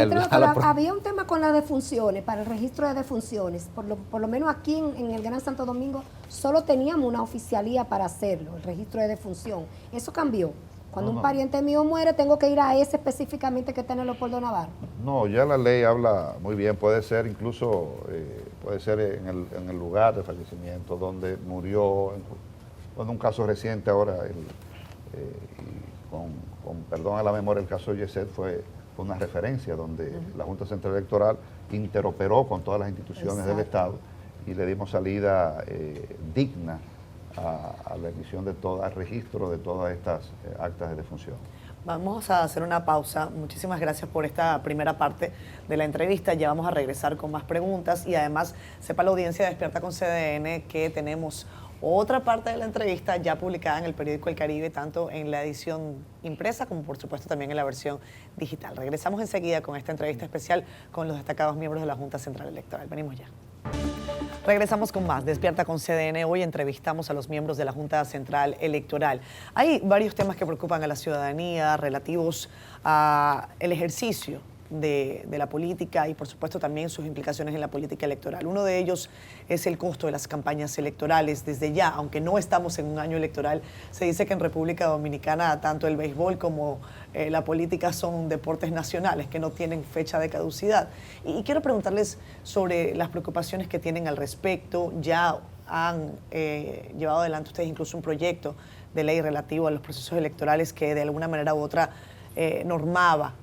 había un tema con las defunciones, para el registro de defunciones. Por lo menos aquí en el Gran Santo Domingo solo teníamos una oficialía para hacerlo, el registro de defunción. Eso cambió. Cuando un pariente mío muere, tengo que ir a ese específicamente que está en el Leopoldo Navarro. No, ya la ley habla muy bien, puede ser incluso, puede ser en el lugar de fallecimiento donde murió, en un caso reciente ahora, con perdón a la memoria, el caso de Yeset fue una referencia donde la Junta Central Electoral interoperó con todas las instituciones del Estado y le dimos salida digna a la emisión de al registro de todas estas actas de defunción. Vamos a hacer una pausa. Muchísimas gracias por esta primera parte de la entrevista. Ya vamos a regresar con más preguntas y además sepa la audiencia de Despierta con CDN que tenemos otra parte de la entrevista ya publicada en el periódico El Caribe, tanto en la edición impresa como por supuesto también en la versión digital. Regresamos enseguida con esta entrevista especial con los destacados miembros de la Junta Central Electoral. Venimos ya. Regresamos con más. Despierta con CDN. Hoy entrevistamos a los miembros de la Junta Central Electoral. Hay varios temas que preocupan a la ciudadanía relativos al ejercicio de la política y por supuesto también sus implicaciones en la política electoral. Uno de ellos es el costo de las campañas electorales. Desde ya, aunque no estamos en un año electoral, se dice que en República Dominicana tanto el béisbol como la política son deportes nacionales que no tienen fecha de caducidad. Y quiero preguntarles sobre las preocupaciones que tienen al respecto. Ya han llevado adelante ustedes incluso un proyecto de ley relativo a los procesos electorales que de alguna manera u otra normaba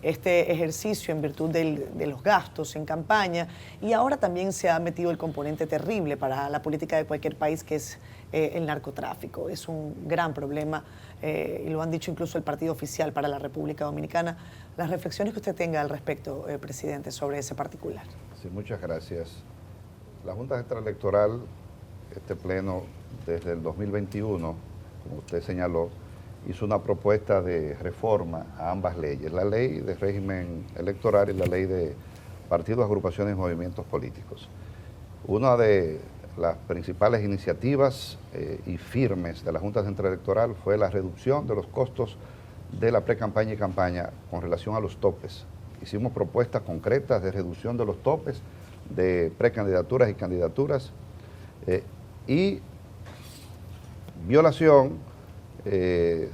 este ejercicio en virtud de los gastos en campaña, y ahora también se ha metido el componente terrible para la política de cualquier país, que es el narcotráfico. Es un gran problema y lo han dicho incluso el partido oficial para la República Dominicana. Las reflexiones que usted tenga al respecto, presidente, sobre ese particular. Sí, muchas gracias. La Junta Central Electoral, este pleno, desde el 2021, como usted señaló, hizo una propuesta de reforma a ambas leyes, la ley de régimen electoral y la ley de partidos, agrupaciones y movimientos políticos. Una de las principales iniciativas y firmes de la Junta Central Electoral fue la reducción de los costos de la pre-campaña y campaña con relación a los topes. Hicimos propuestas concretas de reducción de los topes de precandidaturas y candidaturas y violación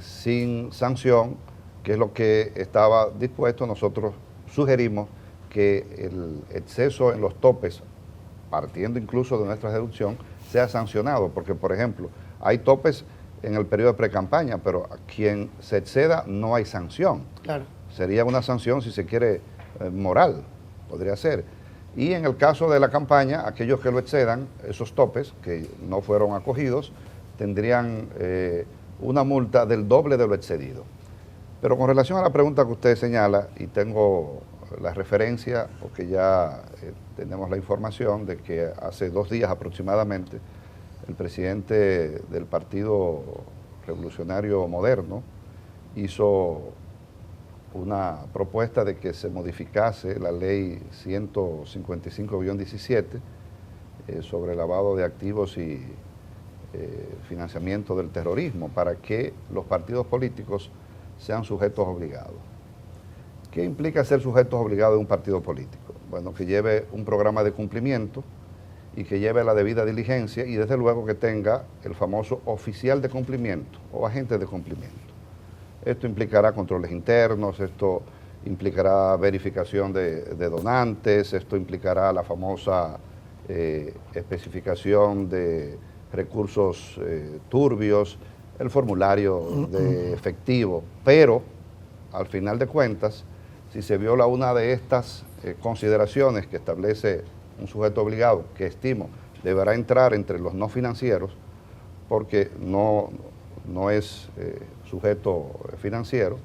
sin sanción, que es lo que estaba dispuesto. Nosotros sugerimos que el exceso en los topes, partiendo incluso de nuestra reducción, sea sancionado, porque por ejemplo, hay topes en el periodo de pre-campaña, pero a quien se exceda no hay sanción. Claro. Sería una sanción, si se quiere, moral, podría ser. Y en el caso de la campaña, aquellos que lo excedan, esos topes que no fueron acogidos, tendrían una multa del doble de lo excedido. Pero con relación a la pregunta que usted señala, y tengo la referencia, porque ya tenemos la información de que hace 2 días aproximadamente, el presidente del Partido Revolucionario Moderno hizo una propuesta de que se modificase la ley 155-17 sobre lavado de activos y financiamiento del terrorismo, para que los partidos políticos sean sujetos obligados. ¿Qué implica ser sujetos obligados de un partido político? Bueno, que lleve un programa de cumplimiento y que lleve la debida diligencia y desde luego que tenga el famoso oficial de cumplimiento o agente de cumplimiento. Esto implicará controles internos, esto implicará verificación de donantes, esto implicará la famosa especificación de recursos turbios, el formulario de efectivo, pero al final de cuentas, si se viola una de estas consideraciones que establece un sujeto obligado, que estimo deberá entrar entre los no financieros, porque no es sujeto financiero,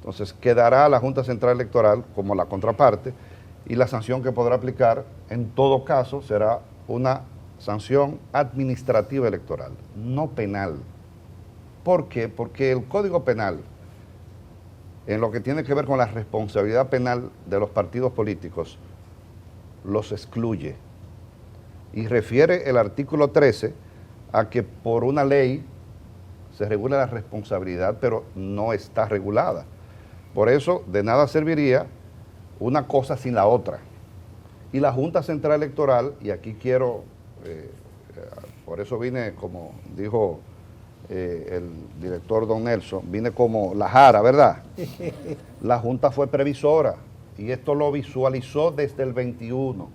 entonces quedará la Junta Central Electoral como la contraparte y la sanción que podrá aplicar en todo caso será una sanción administrativa electoral, no penal. ¿Por qué? Porque el Código Penal, en lo que tiene que ver con la responsabilidad penal de los partidos políticos, los excluye. Y refiere el artículo 13 a que por una ley se regula la responsabilidad, pero no está regulada. Por eso, de nada serviría una cosa sin la otra. Y la Junta Central Electoral, y aquí quiero, por eso vine, como dijo el director don Nelson, vine como la jara, ¿verdad? La Junta fue previsora y esto lo visualizó desde el 21.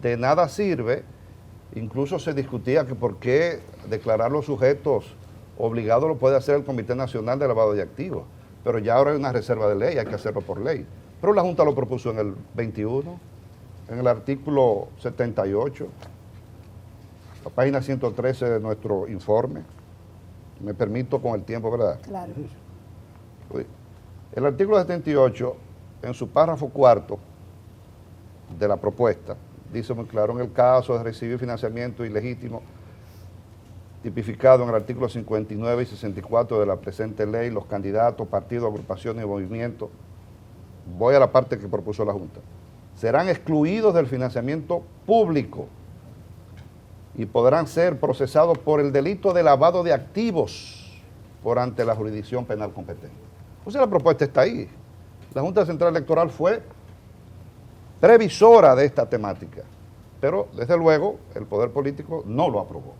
De nada sirve, incluso se discutía que por qué declarar los sujetos obligados lo puede hacer el Comité Nacional de Lavado de Activos, pero ya ahora hay una reserva de ley, hay que hacerlo por ley. Pero la Junta lo propuso en el 21, en el artículo 78, la página 113 de nuestro informe. Me permito con el tiempo, ¿verdad? Claro. El artículo 78, en su párrafo cuarto de la propuesta, dice muy claro, en el caso de recibir financiamiento ilegítimo, tipificado en el artículo 59 y 64 de la presente ley, los candidatos, partidos, agrupaciones y movimientos, voy a la parte que propuso la Junta, serán excluidos del financiamiento público y podrán ser procesados por el delito de lavado de activos por ante la jurisdicción penal competente. O sea, la propuesta está ahí. La Junta Central Electoral fue previsora de esta temática, pero desde luego el poder político no lo aprobó.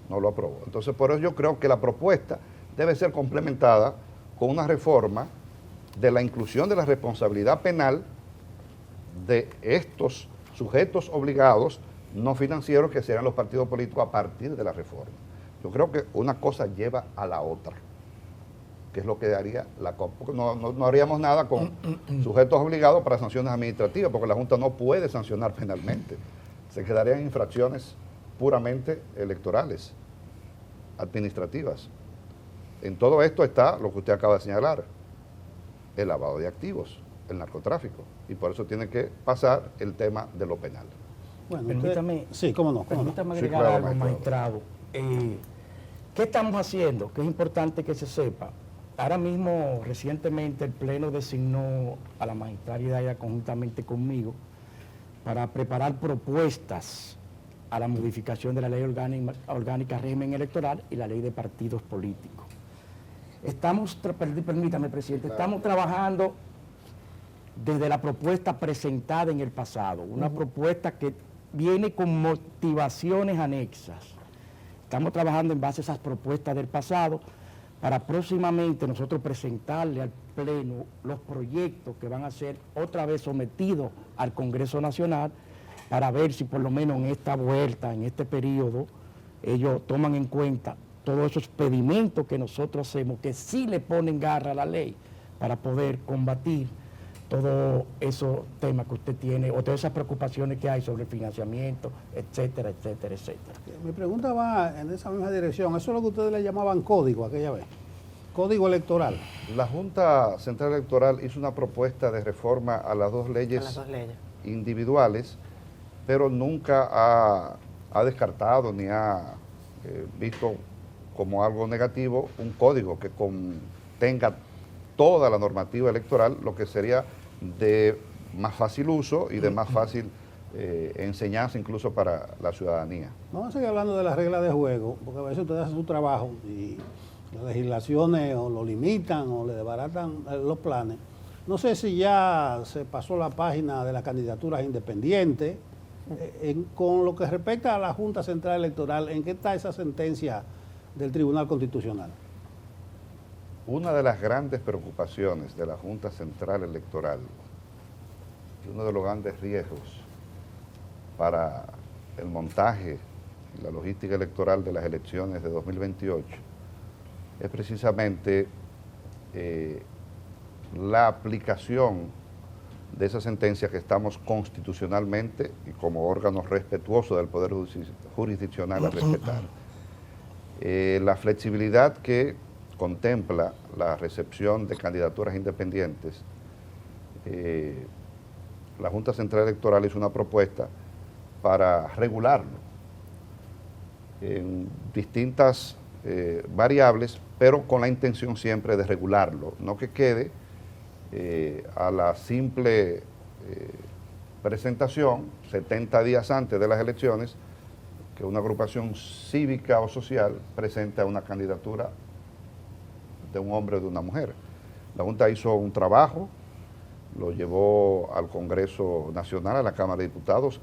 No lo aprobó. Entonces, por eso yo creo que la propuesta debe ser complementada con una reforma de la inclusión de la responsabilidad penal de estos sujetos obligados no financieros que serán los partidos políticos a partir de la reforma. Yo creo que una cosa lleva a la otra, que es lo que haría la COP. Porque no haríamos nada con sujetos obligados para sanciones administrativas, porque la Junta no puede sancionar penalmente. Se quedarían infracciones puramente electorales, administrativas. En todo esto está lo que usted acaba de señalar, el lavado de activos, el narcotráfico, y por eso tiene que pasar el tema de lo penal. Bueno, permítame, sí, cómo no. Permítame Sí, agregar claro, algo, magistrado. magistrado. ¿Qué estamos haciendo? Que es importante que se sepa. Ahora mismo, recientemente, el Pleno designó a la magistrada Idalia conjuntamente conmigo para preparar propuestas a la modificación de la Ley Orgánica Régimen Electoral y la Ley de Partidos Políticos. Permítame, presidente, estamos trabajando desde la propuesta presentada en el pasado, una propuesta que viene con motivaciones anexas. Estamos trabajando en base a esas propuestas del pasado para próximamente nosotros presentarle al Pleno los proyectos que van a ser otra vez sometidos al Congreso Nacional para ver si por lo menos en esta vuelta, en este periodo, ellos toman en cuenta todos esos pedimentos que nosotros hacemos, que sí le ponen garra a la ley para poder combatir todos esos temas que usted tiene o todas esas preocupaciones que hay sobre el financiamiento, etcétera, etcétera, etcétera. Mi pregunta va en esa misma dirección. Eso es lo que ustedes le llamaban código aquella vez, código electoral. La Junta Central Electoral hizo una propuesta de reforma a las dos leyes individuales, pero nunca ha descartado ni ha visto como algo negativo un código que contenga toda la normativa electoral, lo que sería de más fácil uso y de más fácil enseñanza incluso para la ciudadanía. Vamos a seguir hablando de las reglas de juego, porque a veces ustedes hacen su trabajo y las legislaciones o lo limitan o le desbaratan los planes. No sé si ya se pasó la página de las candidaturas independientes, Con lo que respecta a la Junta Central Electoral, ¿en qué está esa sentencia del Tribunal Constitucional? Una de las grandes preocupaciones de la Junta Central Electoral y uno de los grandes riesgos para el montaje y la logística electoral de las elecciones de 2028 es precisamente la aplicación de esa sentencia que estamos constitucionalmente y como órganos respetuosos del Poder Jurisdiccional a respetar. La flexibilidad que contempla la recepción de candidaturas independientes, la Junta Central Electoral hizo una propuesta para regularlo en distintas variables, pero con la intención siempre de regularlo, no que quede a la simple presentación 70 días antes de las elecciones que una agrupación cívica o social presente una candidatura de un hombre o de una mujer. La Junta hizo un trabajo, lo llevó al Congreso Nacional, a la Cámara de Diputados,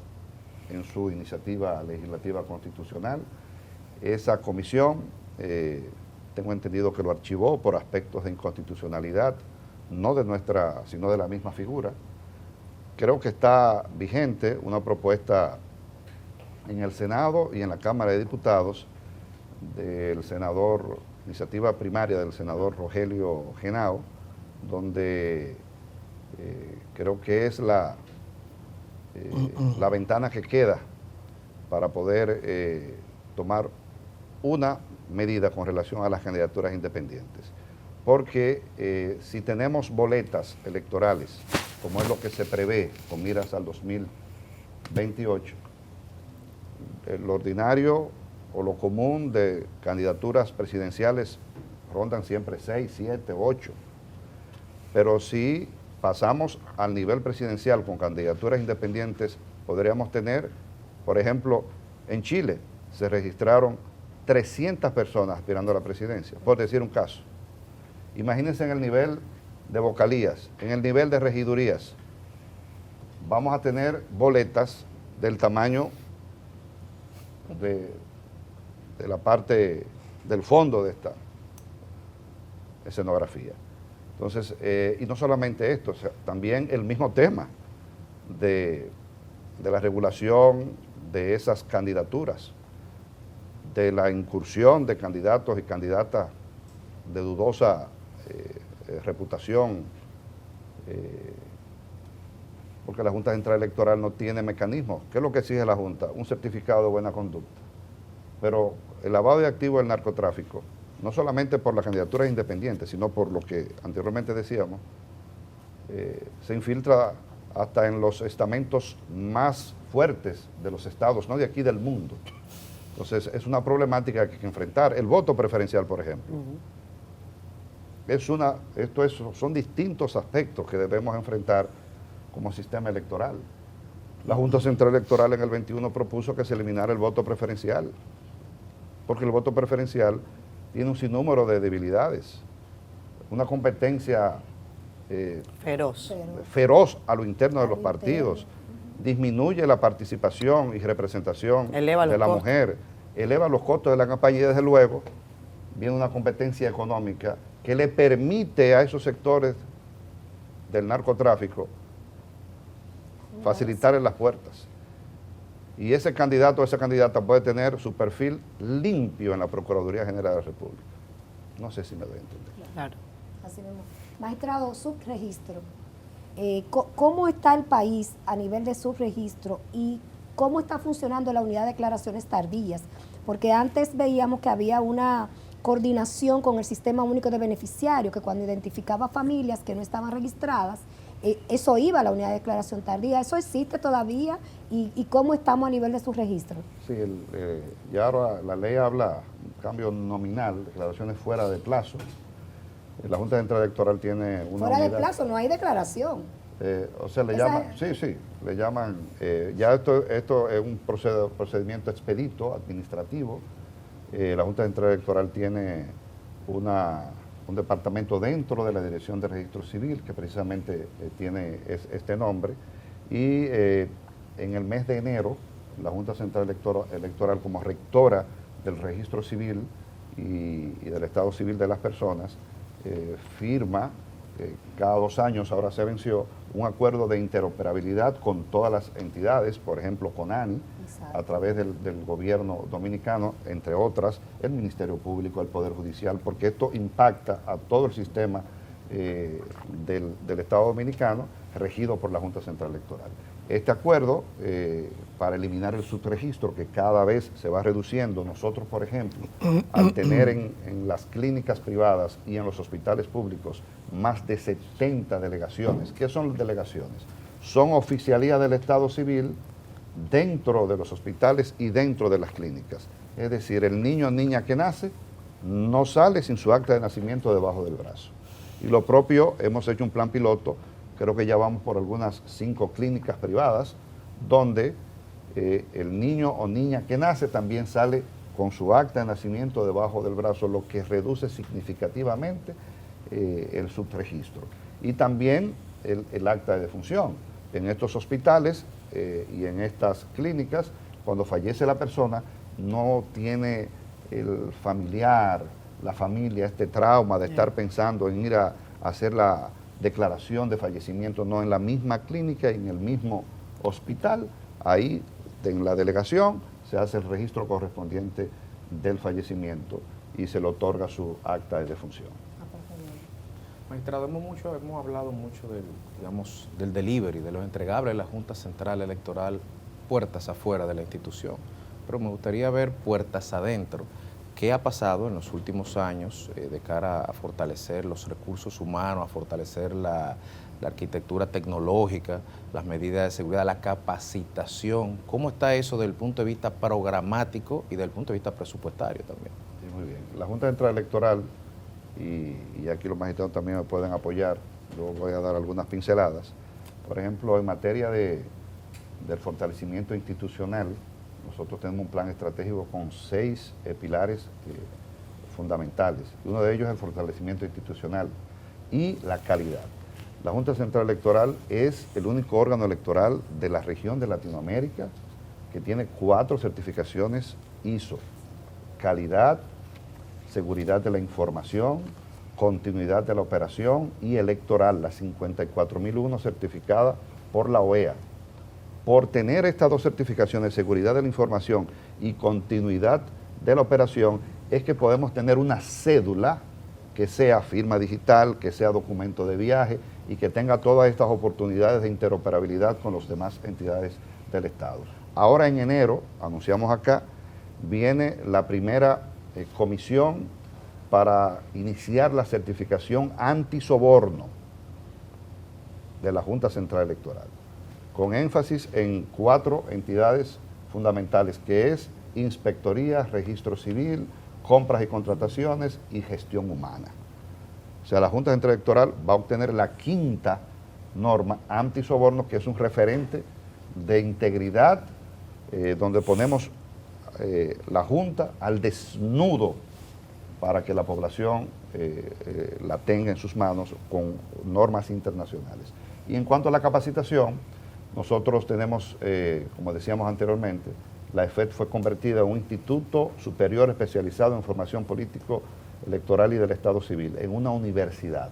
en su iniciativa legislativa constitucional. Esa comisión, tengo entendido que lo archivó por aspectos de inconstitucionalidad, no de nuestra, sino de la misma figura. Creo que está vigente una propuesta en el Senado y en la Cámara de Diputados del senador, iniciativa primaria del senador Rogelio Genao, donde creo que es la ventana que queda para poder tomar una medida con relación a las candidaturas independientes. Porque si tenemos boletas electorales, como es lo que se prevé con miras al 2028, lo ordinario o lo común de candidaturas presidenciales rondan siempre 6, 7, 8. Pero si pasamos al nivel presidencial con candidaturas independientes, podríamos tener, por ejemplo, en Chile se registraron 300 personas aspirando a la presidencia, por decir un caso. Imagínense en el nivel de vocalías, en el nivel de regidurías. Vamos a tener boletas del tamaño de la parte del fondo de esta escenografía. Entonces, y no solamente esto, o sea, también el mismo tema de la regulación de esas candidaturas, de la incursión de candidatos y candidatas de dudosa reputación, porque la Junta Central Electoral no tiene mecanismos. ¿Qué es lo que exige la Junta? Un certificado de buena conducta. Pero el lavado de activos del narcotráfico, no solamente por las candidaturas independientes, sino por lo que anteriormente decíamos, se infiltra hasta en los estamentos más fuertes de los estados, no de aquí del mundo. Entonces, es una problemática que hay que enfrentar. El voto preferencial, por ejemplo. Son distintos aspectos que debemos enfrentar como sistema electoral. La Junta Central Electoral en el 21 propuso que se eliminara el voto preferencial, porque el voto preferencial tiene un sinnúmero de debilidades, una competencia feroz a lo interno de los partidos, disminuye la participación y representación de la mujer, eleva los costos de la campaña y desde luego viene una competencia económica que le permite a esos sectores del narcotráfico facilitarles las puertas. Y ese candidato o esa candidata puede tener su perfil limpio en la Procuraduría General de la República. No sé si me doy a entender. Claro. Así mismo. Magistrado, subregistro. ¿Cómo está el país a nivel de subregistro y cómo está funcionando la unidad de declaraciones tardías? Porque antes veíamos que había una coordinación con el Sistema Único de Beneficiarios, que cuando identificaba familias que no estaban registradas, eso iba a la unidad de declaración tardía. ¿Eso existe todavía? ¿Y cómo estamos a nivel de subregistro? Sí, ya ahora la ley habla de cambio nominal, declaraciones fuera de plazo. La Junta Central Electoral tiene una fuera unidad, de plazo, no hay declaración. O sea, le llaman, le llaman, ya esto es un procedimiento expedito, administrativo. La Junta Central Electoral tiene un departamento dentro de la Dirección de Registro Civil que precisamente tiene este nombre y en el mes de enero, la Junta Central Electoral como rectora del registro civil y del estado civil de las personas, firma, cada 2 años, ahora se venció, un acuerdo de interoperabilidad con todas las entidades, por ejemplo con ANI, a través del gobierno dominicano, entre otras, el Ministerio Público, el Poder Judicial, porque esto impacta a todo el sistema del Estado Dominicano, regido por la Junta Central Electoral. Este acuerdo, para eliminar el subregistro, que cada vez se va reduciendo, nosotros, por ejemplo, al tener en las clínicas privadas y en los hospitales públicos más de 70 delegaciones. ¿Qué son las delegaciones? Son oficialías del Estado Civil dentro de los hospitales y dentro de las clínicas. Es decir, el niño o niña que nace no sale sin su acta de nacimiento debajo del brazo. Y lo propio, hemos hecho un plan piloto, creo que ya vamos por algunas 5 clínicas privadas, donde el niño o niña que nace también sale con su acta de nacimiento debajo del brazo, lo que reduce significativamente el subregistro. Y también el acta de defunción. En estos hospitales y en estas clínicas, cuando fallece la persona, no tiene el familiar, la familia, este trauma de estar pensando en ir a hacer la declaración de fallecimiento, no, en la misma clínica y en el mismo hospital, ahí en la delegación se hace el registro correspondiente del fallecimiento y se le otorga su acta de defunción. Magistrado, hemos hablado mucho del delivery, de los entregables de la Junta Central Electoral, puertas afuera de la institución, pero me gustaría ver puertas adentro. ¿Qué ha pasado en los últimos años de cara a fortalecer los recursos humanos, a fortalecer la arquitectura tecnológica, las medidas de seguridad, la capacitación? ¿Cómo está eso desde el punto de vista programático y desde el punto de vista presupuestario también? Sí, muy bien. La Junta Central Electoral, y aquí los magistrados también me pueden apoyar, yo voy a dar algunas pinceladas. Por ejemplo, en materia del fortalecimiento institucional, nosotros tenemos un plan estratégico con 6 pilares fundamentales. Uno de ellos es el fortalecimiento institucional y la calidad. La Junta Central Electoral es el único órgano electoral de la región de Latinoamérica que tiene 4 certificaciones ISO. Calidad, seguridad de la información, continuidad de la operación y electoral, la 54.001 certificada por la OEA. Por tener estas 2 certificaciones, seguridad de la información y continuidad de la operación, es que podemos tener una cédula que sea firma digital, que sea documento de viaje y que tenga todas estas oportunidades de interoperabilidad con las demás entidades del Estado. Ahora en enero, anunciamos acá, viene la primera comisión para iniciar la certificación antisoborno de la Junta Central Electoral, con énfasis en 4 entidades fundamentales, que es Inspectoría, Registro Civil, Compras y Contrataciones y Gestión Humana. O sea, la Junta Central Electoral va a obtener la 5ª norma antisoborno, que es un referente de integridad, donde ponemos la Junta al desnudo para que la población la tenga en sus manos con normas internacionales. Y en cuanto a la capacitación, nosotros tenemos, como decíamos anteriormente, la EFET fue convertida en un instituto superior especializado en formación político, electoral y del Estado Civil, en una universidad.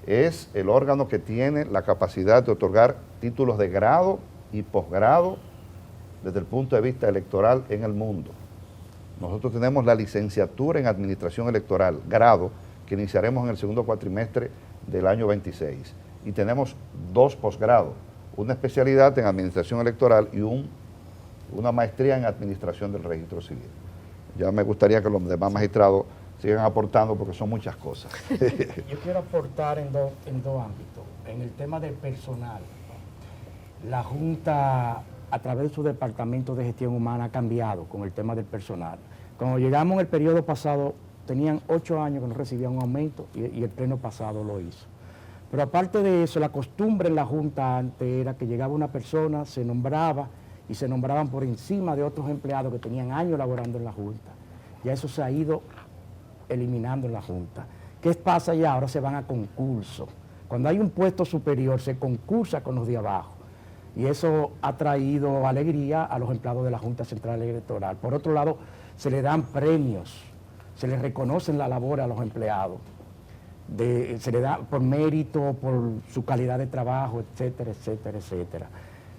Es el órgano que tiene la capacidad de otorgar títulos de grado y posgrado desde el punto de vista electoral en el mundo. Nosotros tenemos la licenciatura en Administración Electoral, grado, que iniciaremos en el segundo cuatrimestre del año 26. Y tenemos 2 posgrados, una especialidad en Administración Electoral y una maestría en Administración del Registro Civil. Ya me gustaría que los demás magistrados sigan aportando porque son muchas cosas. Yo quiero aportar en dos ámbitos. En el tema del personal, la Junta, a través de su Departamento de Gestión Humana, ha cambiado con el tema del personal. Cuando llegamos en el periodo pasado, tenían 8 años que no recibían un aumento y el pleno pasado lo hizo. Pero aparte de eso, la costumbre en la Junta antes era que llegaba una persona, se nombraba y se nombraban por encima de otros empleados que tenían años laborando en la Junta. Ya eso se ha ido eliminando en la Junta. ¿Qué pasa ya? Ahora se van a concurso. Cuando hay un puesto superior, se concursa con los de abajo. Y eso ha traído alegría a los empleados de la Junta Central Electoral. Por otro lado, se le dan premios, se les reconocen la labor a los empleados, se le da por mérito, por su calidad de trabajo, etcétera, etcétera, etcétera.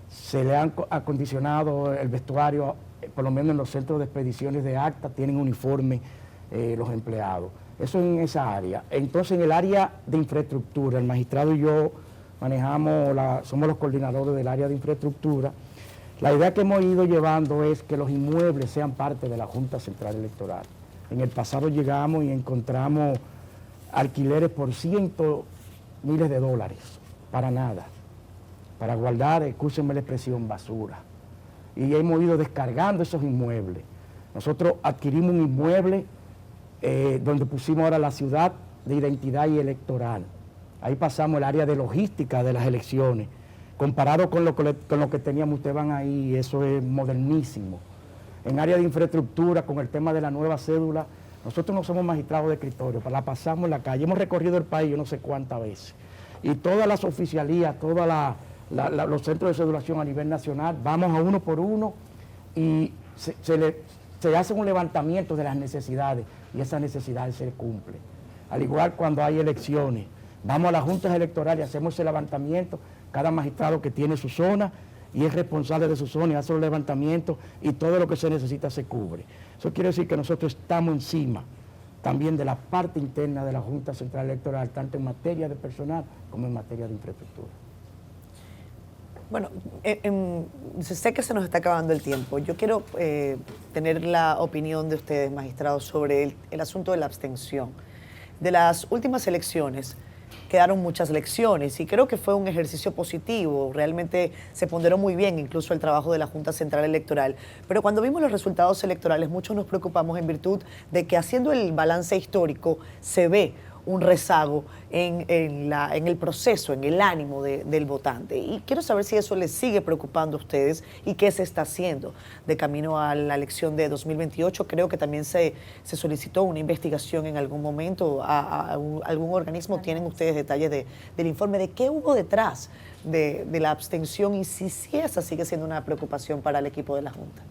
Se le han acondicionado el vestuario, por lo menos en los centros de expediciones de acta, tienen uniforme los empleados. Eso en esa área. Entonces, en el área de infraestructura, el magistrado y yo somos los coordinadores del área de infraestructura. La idea que hemos ido llevando es que los inmuebles sean parte de la Junta Central Electoral. En el pasado llegamos y encontramos alquileres por cientos, miles de dólares, para nada, para guardar, escúchenme la expresión, basura. Y hemos ido descargando esos inmuebles. Nosotros adquirimos un inmueble donde pusimos ahora la ciudad de identidad y electoral. Ahí pasamos el área de logística de las elecciones. Comparado con lo que teníamos, ustedes van ahí, eso es modernísimo. En área de infraestructura, con el tema de la nueva cédula, nosotros no somos magistrados de escritorio, la pasamos en la calle, hemos recorrido el país yo no sé cuántas veces. Y todas las oficialías, todos los centros de cedulación a nivel nacional, vamos a uno por uno y se hace un levantamiento de las necesidades y esas necesidades se cumplen. Al igual cuando hay elecciones, vamos a las juntas electorales y hacemos ese levantamiento, cada magistrado que tiene su zona y es responsable de su zona y hace los levantamientos y todo lo que se necesita se cubre. Eso quiere decir que nosotros estamos encima también de la parte interna de la Junta Central Electoral, tanto en materia de personal como en materia de infraestructura. Bueno, sé que se nos está acabando el tiempo. Yo quiero tener la opinión de ustedes, magistrados, sobre el asunto de la abstención. De las últimas elecciones quedaron muchas lecciones y creo que fue un ejercicio positivo. Realmente se ponderó muy bien incluso el trabajo de la Junta Central Electoral. Pero cuando vimos los resultados electorales, muchos nos preocupamos en virtud de que haciendo el balance histórico se ve un rezago en el proceso, en el ánimo del votante. Y quiero saber si eso les sigue preocupando a ustedes y qué se está haciendo de camino a la elección de 2028. Creo que también se solicitó una investigación en algún momento a algún organismo. ¿Tienen ustedes detalles del informe de qué hubo detrás de la abstención y si esa sigue siendo una preocupación para el equipo de la Junta?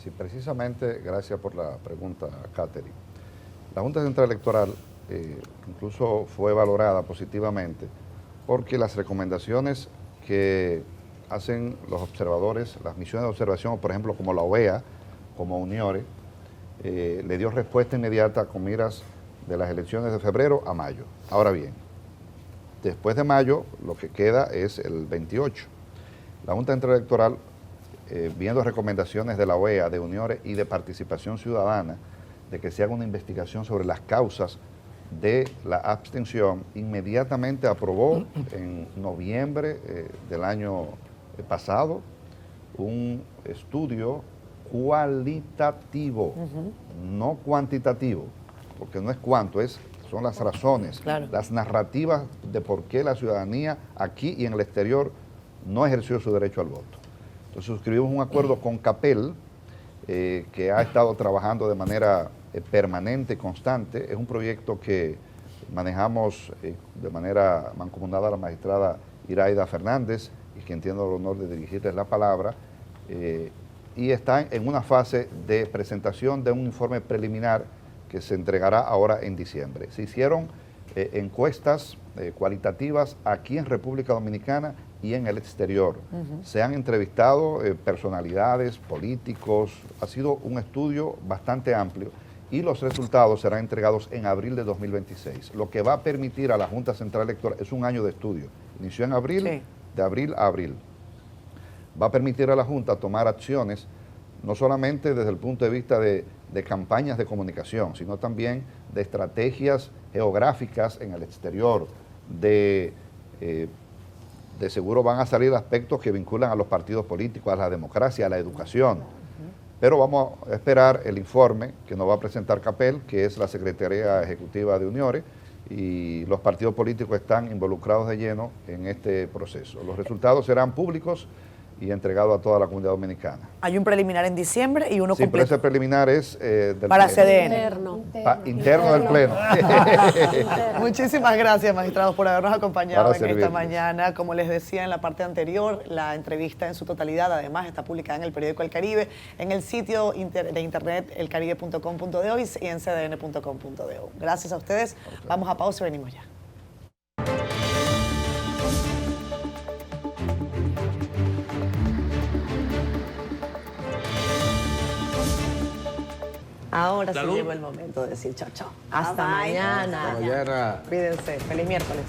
Sí, precisamente, gracias por la pregunta, Catherine. La Junta Central Electoral incluso fue valorada positivamente porque las recomendaciones que hacen los observadores, las misiones de observación, por ejemplo, como la OEA, como UNIORE, le dio respuesta inmediata con miras de las elecciones de febrero a mayo. Ahora bien, después de mayo, lo que queda es el 28. La Junta Central Electoral, viendo recomendaciones de la OEA, de UNIORE y de participación ciudadana, de que se haga una investigación sobre las causas de la abstención, inmediatamente aprobó en noviembre del año pasado un estudio cualitativo, no cuantitativo, porque no es cuánto, son las razones, las narrativas de por qué la ciudadanía aquí y en el exterior no ejerció su derecho al voto. Entonces suscribimos un acuerdo con CAPEL, que ha estado trabajando de manera permanente, constante. Es un proyecto que manejamos de manera mancomunada la magistrada Iraida Fernández, y quien tiene el honor de dirigirles la palabra, y está en una fase de presentación de un informe preliminar que se entregará ahora en diciembre. Se hicieron encuestas cualitativas aquí en República Dominicana y en el exterior. Se han entrevistado personalidades, políticos, ha sido un estudio bastante amplio y los resultados serán entregados en abril de 2026. Lo que va a permitir a la Junta Central Electoral, es un año de estudio, inició en abril, de abril a abril. Va a permitir a la Junta tomar acciones, no solamente desde el punto de vista de campañas de comunicación, sino también de estrategias geográficas en el exterior, de seguro van a salir aspectos que vinculan a los partidos políticos, a la democracia, a la educación. Pero vamos a esperar el informe que nos va a presentar CAPEL, que es la Secretaría Ejecutiva de UNIORE, y los partidos políticos están involucrados de lleno en este proceso. Los resultados serán públicos y entregado a toda la comunidad dominicana. Hay un preliminar en diciembre y uno Sí, pero completo. ese preliminar es del Para Pleno. CDN. Interno del Pleno. Muchísimas gracias, magistrados, por habernos acompañado Para en esta servirles. mañana. Como les decía en la parte anterior, la entrevista en su totalidad, además, está publicada en el periódico El Caribe, en el sitio de internet elcaribe.com.do y en cdn.com.do. Gracias a ustedes. Vamos a pausa y venimos ya. Ahora sí llegó el momento de decir chao, chao. Hasta Bye. mañana. Hasta mañana. Cuídense. Feliz miércoles.